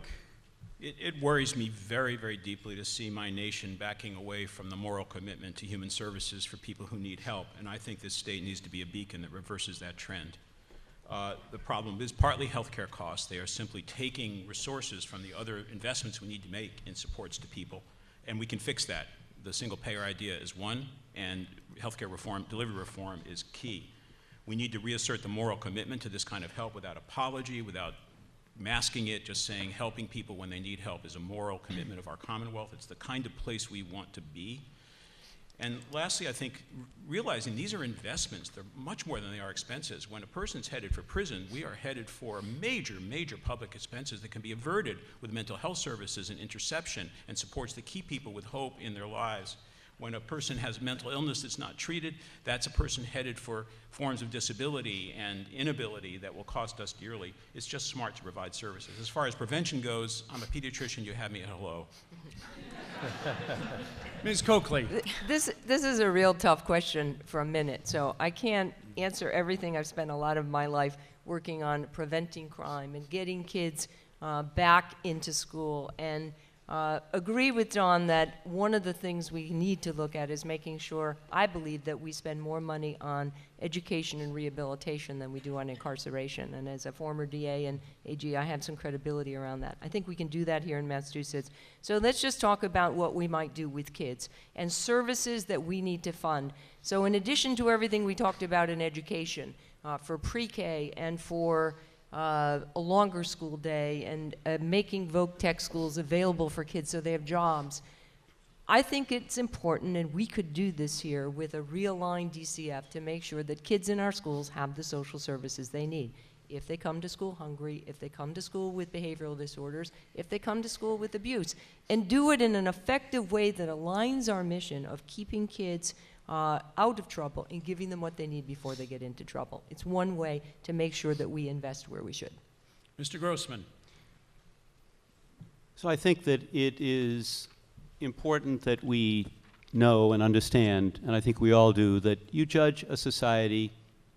It worries me very, very deeply to see my nation backing away from the moral commitment to human services for people who need help, and I think this state needs to be a beacon that reverses that trend. The problem is partly healthcare costs. They are simply taking resources from the other investments we need to make in supports to people, and we can fix that. The single-payer idea is one, and healthcare reform, delivery reform is key. We need to reassert the moral commitment to this kind of help without apology, without masking it, just saying helping people when they need help is a moral commitment of our Commonwealth. It's the kind of place we want to be. And lastly, I think realizing these are investments, they're much more than they are expenses. When a person's headed for prison, we are headed for major, major public expenses that can be averted with mental health services and interception and supports that keep people with hope in their lives. When a person has mental illness that's not treated, that's a person headed for forms of disability and inability that will cost us dearly. It's just smart to provide services. As far as prevention goes, I'm a pediatrician, you have me at hello. Ms. Coakley. This is a real tough question for a minute, so I can't answer everything. I've spent a lot of my life working on preventing crime and getting kids back into school, and agree with John that one of the things we need to look at is making sure, I believe, that we spend more money on education and rehabilitation than we do on incarceration. And as a former DA and AG, I have some credibility around that. I think we can do that here in Massachusetts. So let's just talk about what we might do with kids and services that we need to fund. So in addition to everything we talked about in education, for pre-K and for a longer school day and making Voc Tech schools available for kids so they have jobs. I think it's important, and we could do this here with a realigned DCF to make sure that kids in our schools have the social services they need. If they come to school hungry, if they come to school with behavioral disorders, if they come to school with abuse, and do it in an effective way that aligns our mission of keeping kids out of trouble and giving them what they need before they get into trouble. It's one way to make sure that we invest where we should. Mr. Grossman. So I think that it is important that we know and understand, and I think we all do, that you judge a society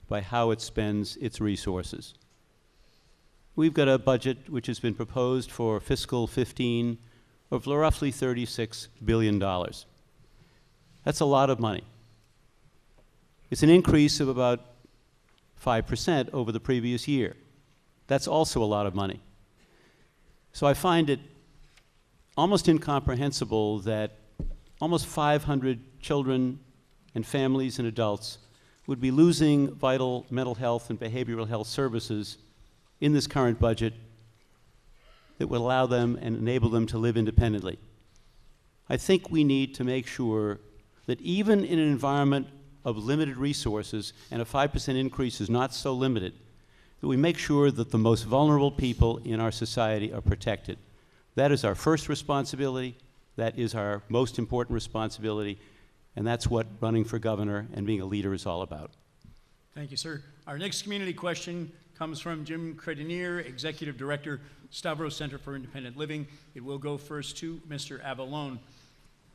by how it spends its resources. We've got a budget which has been proposed for fiscal 15 of roughly $36 billion. That's a lot of money. It's an increase of about 5% over the previous year. That's also a lot of money. So I find it almost incomprehensible that almost 500 children and families and adults would be losing vital mental health and behavioral health services in this current budget that would allow them and enable them to live independently. I think we need to make sure that even in an environment of limited resources, and a 5% increase is not so limited, that we make sure that the most vulnerable people in our society are protected. That is our first responsibility, that is our most important responsibility, and that's what running for governor and being a leader is all about. Thank you, sir. Our next community question comes from Jim Credenier, Executive Director, Stavros Center for Independent Living. It will go first to Mr. Avallone.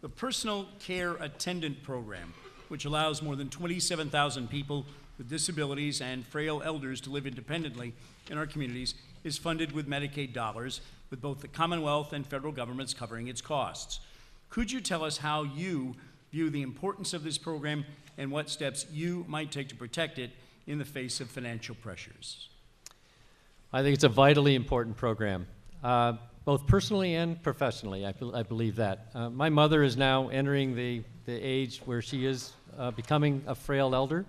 The Personal Care Attendant Program, which allows more than 27,000 people with disabilities and frail elders to live independently in our communities, is funded with Medicaid dollars, with both the Commonwealth and federal governments covering its costs. Could you tell us how you view the importance of this program and what steps you might take to protect it in the face of financial pressures? I think it's a vitally important program, both personally and professionally. I believe that. My mother is now entering the age where she is becoming a frail elder,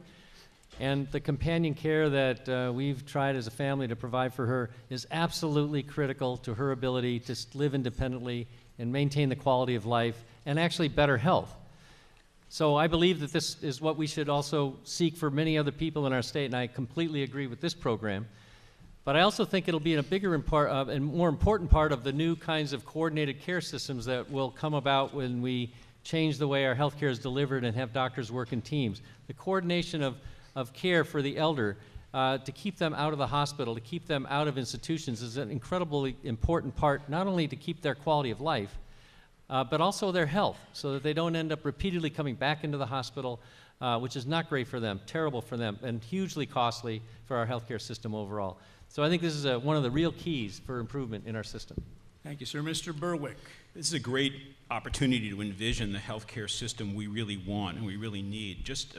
and the companion care that we've tried as a family to provide for her is absolutely critical to her ability to live independently and maintain the quality of life and actually better health. So I believe that this is what we should also seek for many other people in our state, and I completely agree with this program. But I also think it'll be a bigger and more important part of the new kinds of coordinated care systems that will come about when we change the way our health care is delivered and have doctors work in teams. The coordination of care for the elder, to keep them out of the hospital, to keep them out of institutions is an incredibly important part, not only to keep their quality of life, but also their health, so that they don't end up repeatedly coming back into the hospital, which is not great for them, terrible for them, and hugely costly for our healthcare system overall. So I think this is one of the real keys for improvement in our system. Thank you, sir. Mr. Berwick. This is a great opportunity to envision the healthcare system we really want and we really need. Just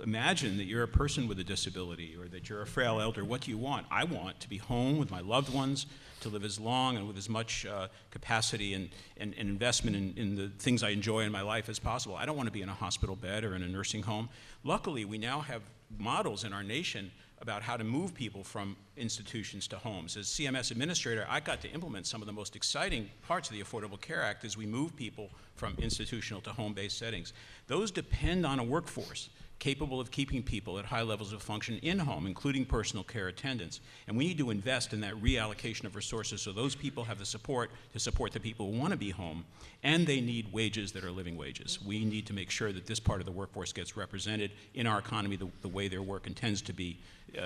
imagine that you're a person with a disability or that you're a frail elder. What do you want? I want to be home with my loved ones, to live as long and with as much capacity and investment in the things I enjoy in my life as possible. I don't want to be in a hospital bed or in a nursing home. Luckily, we now have models in our nation about how to move people from institutions to homes. As CMS administrator, I got to implement some of the most exciting parts of the Affordable Care Act as we move people from institutional to home-based settings. Those depend on a workforce capable of keeping people at high levels of function in-home, including personal care attendants. And we need to invest in that reallocation of resources so those people have the support to support the people who want to be home, and they need wages that are living wages. We need to make sure that this part of the workforce gets represented in our economy the way their work intends to be,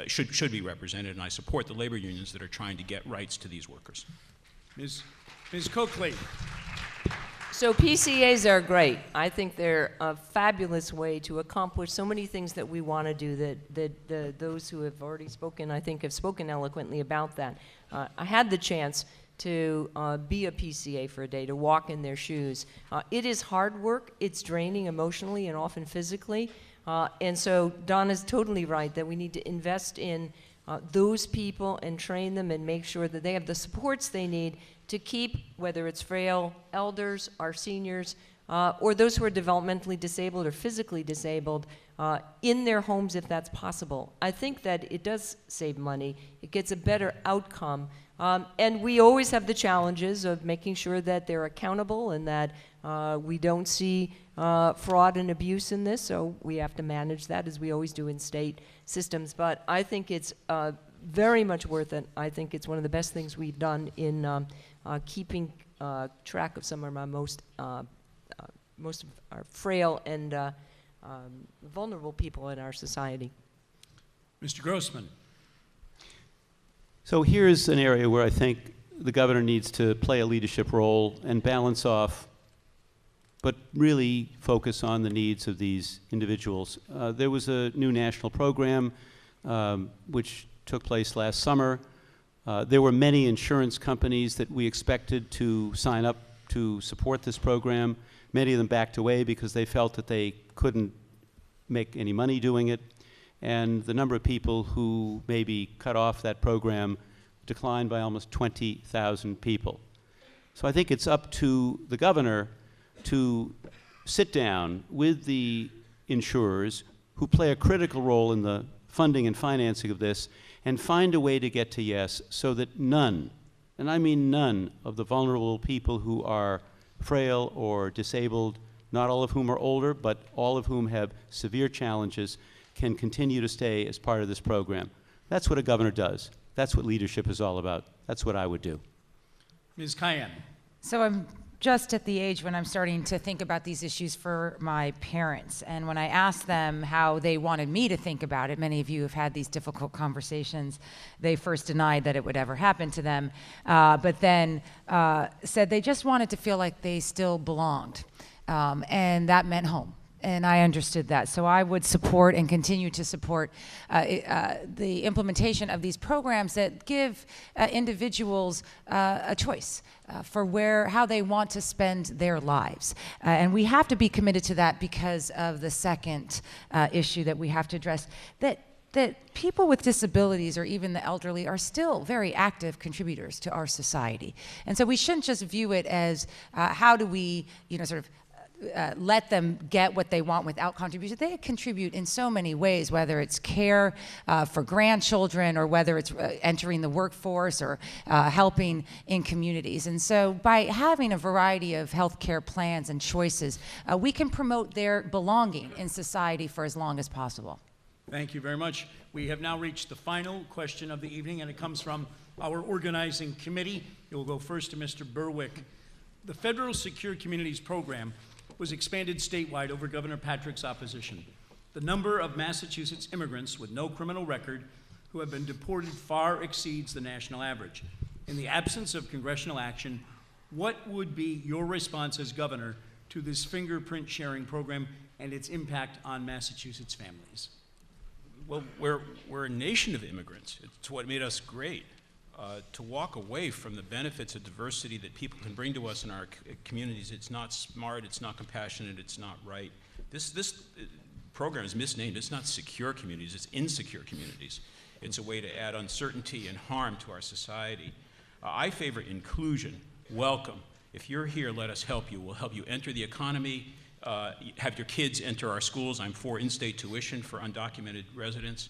should be represented, and I support the labor unions that are trying to get rights to these workers. Ms. Coakley. So PCAs are great. I think they're a fabulous way to accomplish so many things that we want to do that those who have already spoken, I think, have spoken eloquently about that. I had the chance to be a PCA for a day, to walk in their shoes. It is hard work. It's draining emotionally and often physically. And so Don is totally right that we need to invest in those people and train them and make sure that they have the supports they need to keep, whether it's frail elders, our seniors, or those who are developmentally disabled or physically disabled, in their homes if that's possible. I think that it does save money. It gets a better outcome. And we always have the challenges of making sure that they're accountable and that we don't see fraud and abuse in this, so we have to manage that as we always do in state systems. But I think it's very much worth it. I think it's one of the best things we've done in keeping track of some of our most of our frail and vulnerable people in our society. Mr. Grossman. So here's an area where I think the governor needs to play a leadership role and balance off, but really focus on the needs of these individuals. There was a new national program which took place last summer. There were many insurance companies that we expected to sign up to support this program. Many of them backed away because they felt that they couldn't make any money doing it. And the number of people who maybe cut off that program declined by almost 20,000 people. So I think it's up to the governor to sit down with the insurers who play a critical role in the funding and financing of this and find a way to get to yes so that none, and I mean none, of the vulnerable people who are frail or disabled, not all of whom are older, but all of whom have severe challenges, can continue to stay as part of this program. That's what a governor does. That's what leadership is all about. That's what I would do. Ms. Cayenne. So I'm just at the age when I'm starting to think about these issues for my parents. And when I asked them how they wanted me to think about it, many of you have had these difficult conversations. They first denied that it would ever happen to them, but then said they just wanted to feel like they still belonged. And that meant home. And I understood that. So I would support and continue to support the implementation of these programs that give individuals a choice for how they want to spend their lives. And we have to be committed to that because of the second issue that we have to address, that people with disabilities or even the elderly are still very active contributors to our society. And so we shouldn't just view it as how do we, sort of let them get what they want without contribution. They contribute in so many ways, whether it's care for grandchildren or whether it's entering the workforce or helping in communities. And so by having a variety of healthcare plans and choices, we can promote their belonging in society for as long as possible. Thank you very much. We have now reached the final question of the evening, and it comes from our organizing committee. It will go first to Mr. Berwick. The Federal Secure Communities Program was expanded statewide over Governor Patrick's opposition. The number of Massachusetts immigrants with no criminal record who have been deported far exceeds the national average. In the absence of congressional action, what would be your response as governor to this fingerprint sharing program and its impact on Massachusetts families? Well, we're a nation of immigrants. It's what made us great. To walk away from the benefits of diversity that people can bring to us in our communities, it's not smart, it's not compassionate, it's not right. This program is misnamed. It's not secure communities, it's insecure communities. It's a way to add uncertainty and harm to our society. I favor inclusion, welcome. If you're here, let us help you. We'll help you enter the economy, have your kids enter our schools. I'm for in-state tuition for undocumented residents.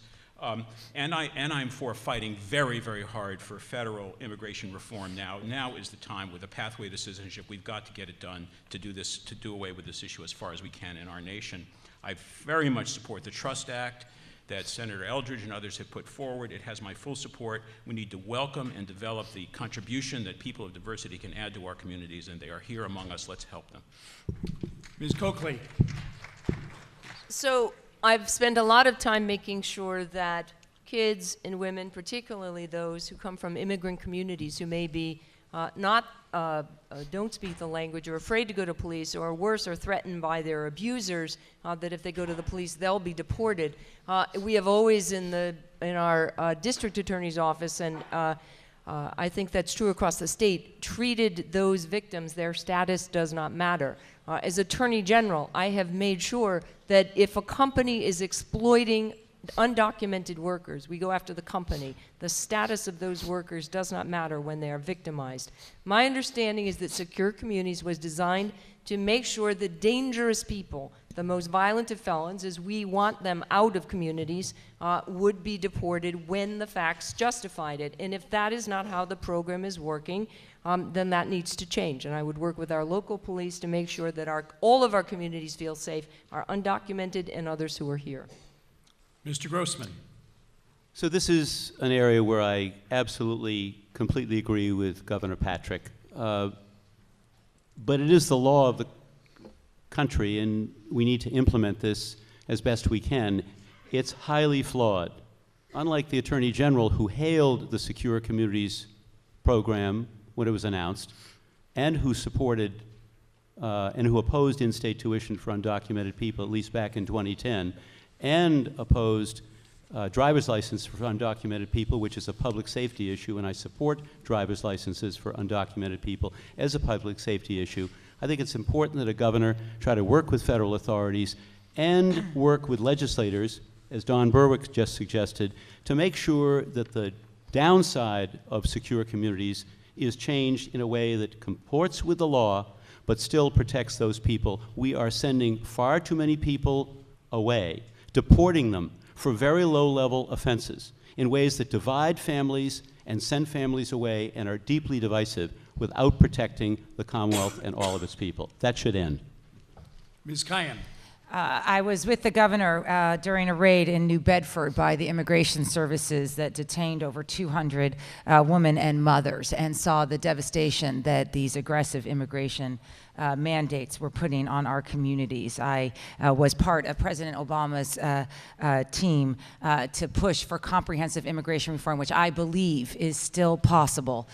And I'm for fighting very, very hard for federal immigration reform now. Now is the time with a pathway to citizenship. We've got to get it done to do this, to do away with this issue as far as we can in our nation. I very much support the Trust Act that Senator Eldridge and others have put forward. It has my full support. We need to welcome and develop the contribution that people of diversity can add to our communities, and they are here among us. Let's help them. Ms. Coakley. So I've spent a lot of time making sure that kids and women, particularly those who come from immigrant communities who may be don't speak the language or afraid to go to police, or worse, are threatened by their abusers, that if they go to the police, they'll be deported. We have always in our district attorney's office, and I think that's true across the state, treated those victims. Their status does not matter. As Attorney General, I have made sure that if a company is exploiting undocumented workers, we go after the company. The status of those workers does not matter when they are victimized. My understanding is that Secure Communities was designed to make sure that dangerous people, the most violent of felons, as we want them out of communities, would be deported when the facts justified it. And if that is not how the program is working, then that needs to change. And I would work with our local police to make sure that all of our communities feel safe, our undocumented and others who are here. Mr. Grossman. So this is an area where I absolutely, completely agree with Governor Patrick. But it is the law of the country, and we need to implement this as best we can. It's highly flawed. Unlike the Attorney General, who hailed the Secure Communities program when it was announced, and who supported and who opposed in-state tuition for undocumented people, at least back in 2010, and opposed driver's license for undocumented people, which is a public safety issue, and I support driver's licenses for undocumented people as a public safety issue. I think it's important that a governor try to work with federal authorities and work with legislators, as Don Berwick just suggested, to make sure that the downside of Secure Communities is changed in a way that comports with the law but still protects those people. We are sending far too many people away, deporting them for very low-level offenses in ways that divide families and send families away and are deeply divisive without protecting the Commonwealth and all of its people. That should end. Ms. Kayan. I was with the governor during a raid in New Bedford by the Immigration Services that detained over 200 women and mothers, and saw the devastation that these aggressive immigration mandates were putting on our communities. I was part of President Obama's team to push for comprehensive immigration reform, which I believe is still possible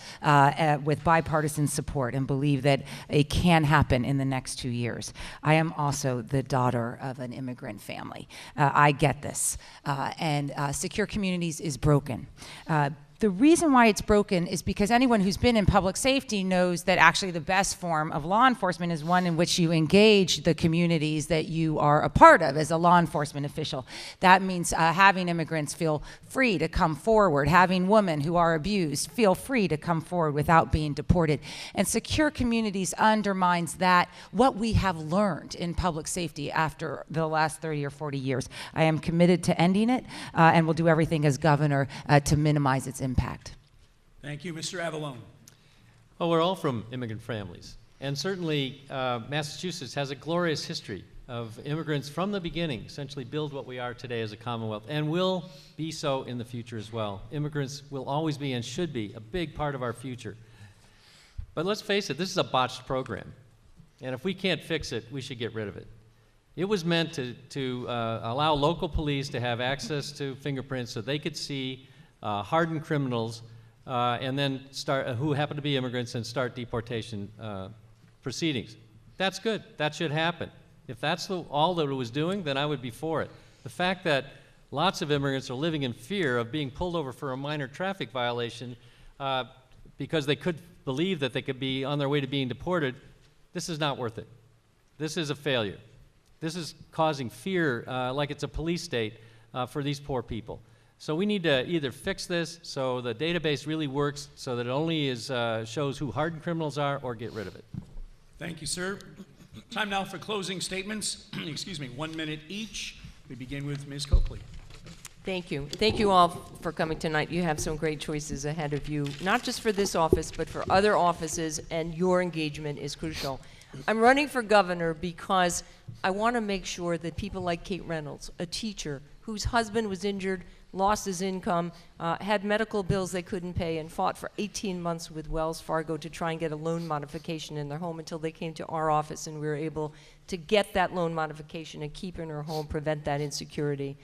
with bipartisan support, and believe that it can happen in the next 2 years. I am also the daughter of an immigrant family. I get this. And Secure Communities is broken. The reason why it's broken is because anyone who's been in public safety knows that actually the best form of law enforcement is one in which you engage the communities that you are a part of as a law enforcement official. That means having immigrants feel free to come forward, having women who are abused feel free to come forward without being deported. And secure communities undermines that, what we have learned in public safety after the last 30 or 40 years. I am committed to ending it and will do everything as governor to minimize its impact. Thank you. Mr. Avalone. Well, we're all from immigrant families. And certainly, Massachusetts has a glorious history of immigrants from the beginning essentially build what we are today as a Commonwealth, and will be so in the future as well. Immigrants will always be and should be a big part of our future. But let's face it, this is a botched program. And if we can't fix it, we should get rid of it. It was meant to allow local police to have access to fingerprints so they could see hardened criminals and then start, who happen to be immigrants, and start deportation proceedings. That's good. That should happen. If that's all that it was doing, then I would be for it. The fact that lots of immigrants are living in fear of being pulled over for a minor traffic violation because they could believe that they could be on their way to being deported, this is not worth it. This is a failure. This is causing fear like it's a police state for these poor people. So we need to either fix this so the database really works so that it only shows who hardened criminals are, or get rid of it. Thank you, sir. Time now for closing statements. Excuse me, 1 minute each. We begin with Ms. Coakley. Thank you. Thank you all for coming tonight. You have some great choices ahead of you, not just for this office, but for other offices, and your engagement is crucial. I'm running for governor because I want to make sure that people like Kate Reynolds, a teacher whose husband was injured, lost his income, had medical bills they couldn't pay, and fought for 18 months with Wells Fargo to try and get a loan modification in their home until they came to our office and we were able to get that loan modification and keep her in her home, prevent that insecurity.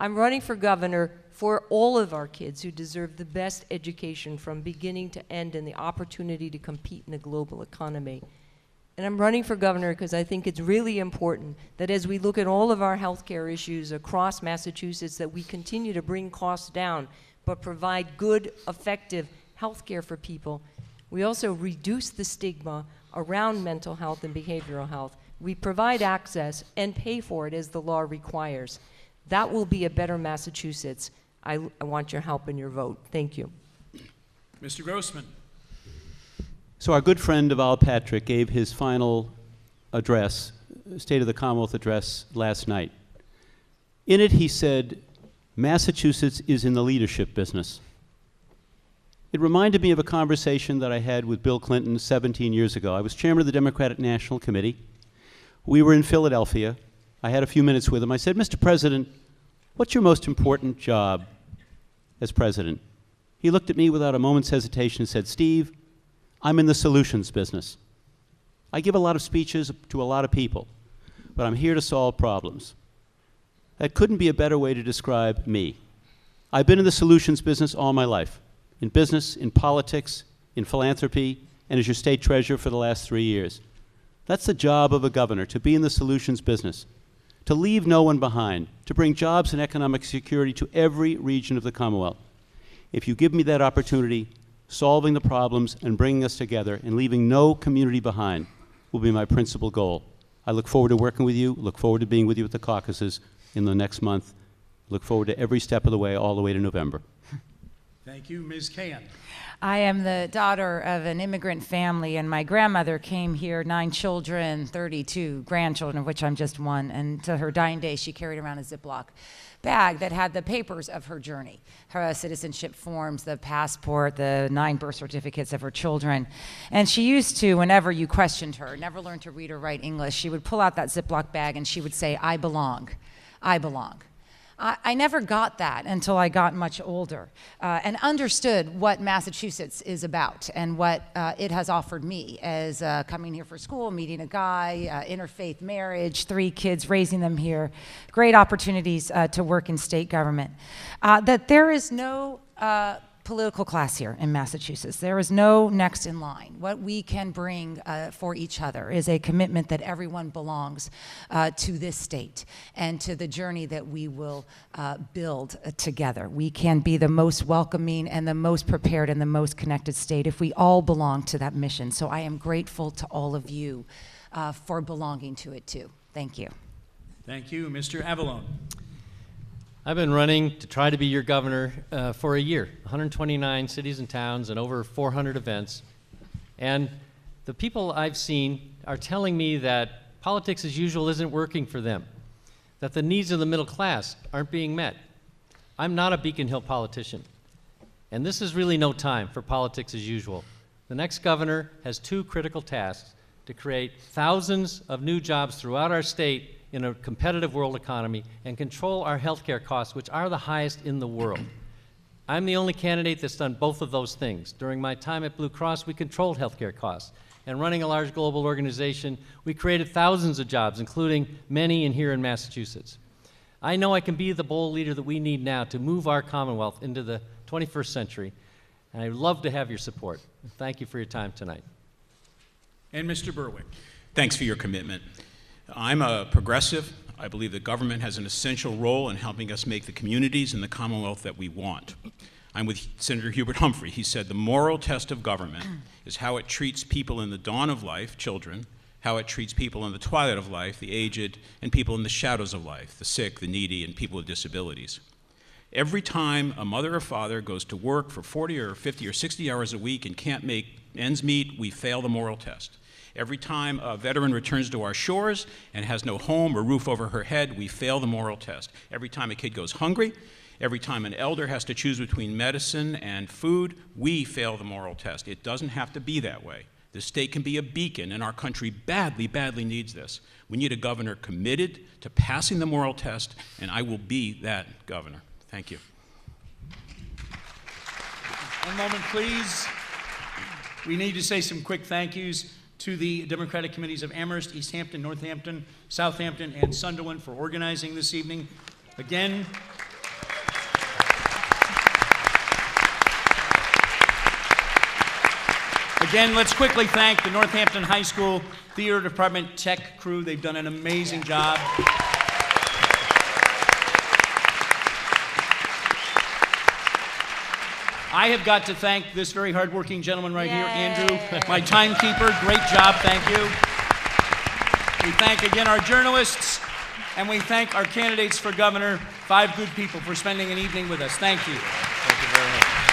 I'm running for governor for all of our kids who deserve the best education from beginning to end and the opportunity to compete in a global economy. And I'm running for governor because I think it's really important that as we look at all of our healthcare issues across Massachusetts, that we continue to bring costs down, but provide good, effective healthcare for people. We also reduce the stigma around mental health and behavioral health. We provide access and pay for it as the law requires. That will be a better Massachusetts. I want your help and your vote. Thank you. Mr. Grossman. So our good friend Val Patrick gave his final address, State of the Commonwealth address, last night. In it, he said, Massachusetts is in the leadership business. It reminded me of a conversation that I had with Bill Clinton 17 years ago. I was chairman of the Democratic National Committee. We were in Philadelphia. I had a few minutes with him. I said, Mr. President, what's your most important job as president? He looked at me without a moment's hesitation and said, Steve, I'm in the solutions business. I give a lot of speeches to a lot of people, but I'm here to solve problems. That couldn't be a better way to describe me. I've been in the solutions business all my life, in business, in politics, in philanthropy, and as your state treasurer for the last 3 years. That's the job of a governor, to be in the solutions business, to leave no one behind, to bring jobs and economic security to every region of the Commonwealth. If you give me that opportunity, solving the problems and bringing us together and leaving no community behind will be my principal goal. I look forward to working with you, look forward to being with you at the caucuses in the next month, look forward to every step of the way, all the way to November. Thank you. Ms. Cahan. I am the daughter of an immigrant family, and my grandmother came here, 9 children, 32 grandchildren, of which I'm just one, and to her dying day, she carried around a Ziploc bag that had the papers of her journey, her citizenship forms, the passport, the 9 birth certificates of her children. And she used to, whenever you questioned her, never learned to read or write English, she would pull out that Ziploc bag and she would say, I belong, I belong. I never got that until I got much older and understood what Massachusetts is about and what it has offered me as coming here for school, meeting a guy, interfaith marriage, 3 kids, raising them here, great opportunities to work in state government. That there is no political class here in Massachusetts. There is no next in line. What we can bring for each other is a commitment that everyone belongs to this state and to the journey that we will build together. We can be the most welcoming and the most prepared and the most connected state if we all belong to that mission. So I am grateful to all of you for belonging to it too. Thank you. Thank you. Mr. Avalone. I've been running to try to be your governor for a year, 129 cities and towns and over 400 events. And the people I've seen are telling me that politics as usual isn't working for them, that the needs of the middle class aren't being met. I'm not a Beacon Hill politician, and this is really no time for politics as usual. The next governor has two critical tasks: to create thousands of new jobs throughout our state in a competitive world economy and control our healthcare costs, which are the highest in the world. I'm the only candidate that's done both of those things. During my time at Blue Cross, we controlled healthcare costs. And running a large global organization, we created thousands of jobs, including many in here in Massachusetts. I know I can be the bold leader that we need now to move our Commonwealth into the 21st century, and I'd love to have your support. Thank you for your time tonight. And Mr. Berwick. Thanks for your commitment. I'm a progressive. I believe that government has an essential role in helping us make the communities and the Commonwealth that we want. I'm with Senator Hubert Humphrey. He said the moral test of government is how it treats people in the dawn of life, children, how it treats people in the twilight of life, the aged, and people in the shadows of life, the sick, the needy, and people with disabilities. Every time a mother or father goes to work for 40 or 50 or 60 hours a week and can't make ends meet, we fail the moral test. Every time a veteran returns to our shores and has no home or roof over her head, we fail the moral test. Every time a kid goes hungry, every time an elder has to choose between medicine and food, we fail the moral test. It doesn't have to be that way. The state can be a beacon, and our country badly, badly needs this. We need a governor committed to passing the moral test, and I will be that governor. Thank you. One moment, please. We need to say some quick thank yous to the Democratic committees of Amherst, East Hampton, Northampton, Southampton, and Sunderland for organizing this evening. Again, let's quickly thank the Northampton High School Theater Department tech crew. They've done an amazing job. I have got to thank this very hardworking gentleman right here, Andrew, my timekeeper. Great job, thank you. We thank again our journalists, and we thank our candidates for governor, 5 good people, for spending an evening with us. Thank you. Thank you very much.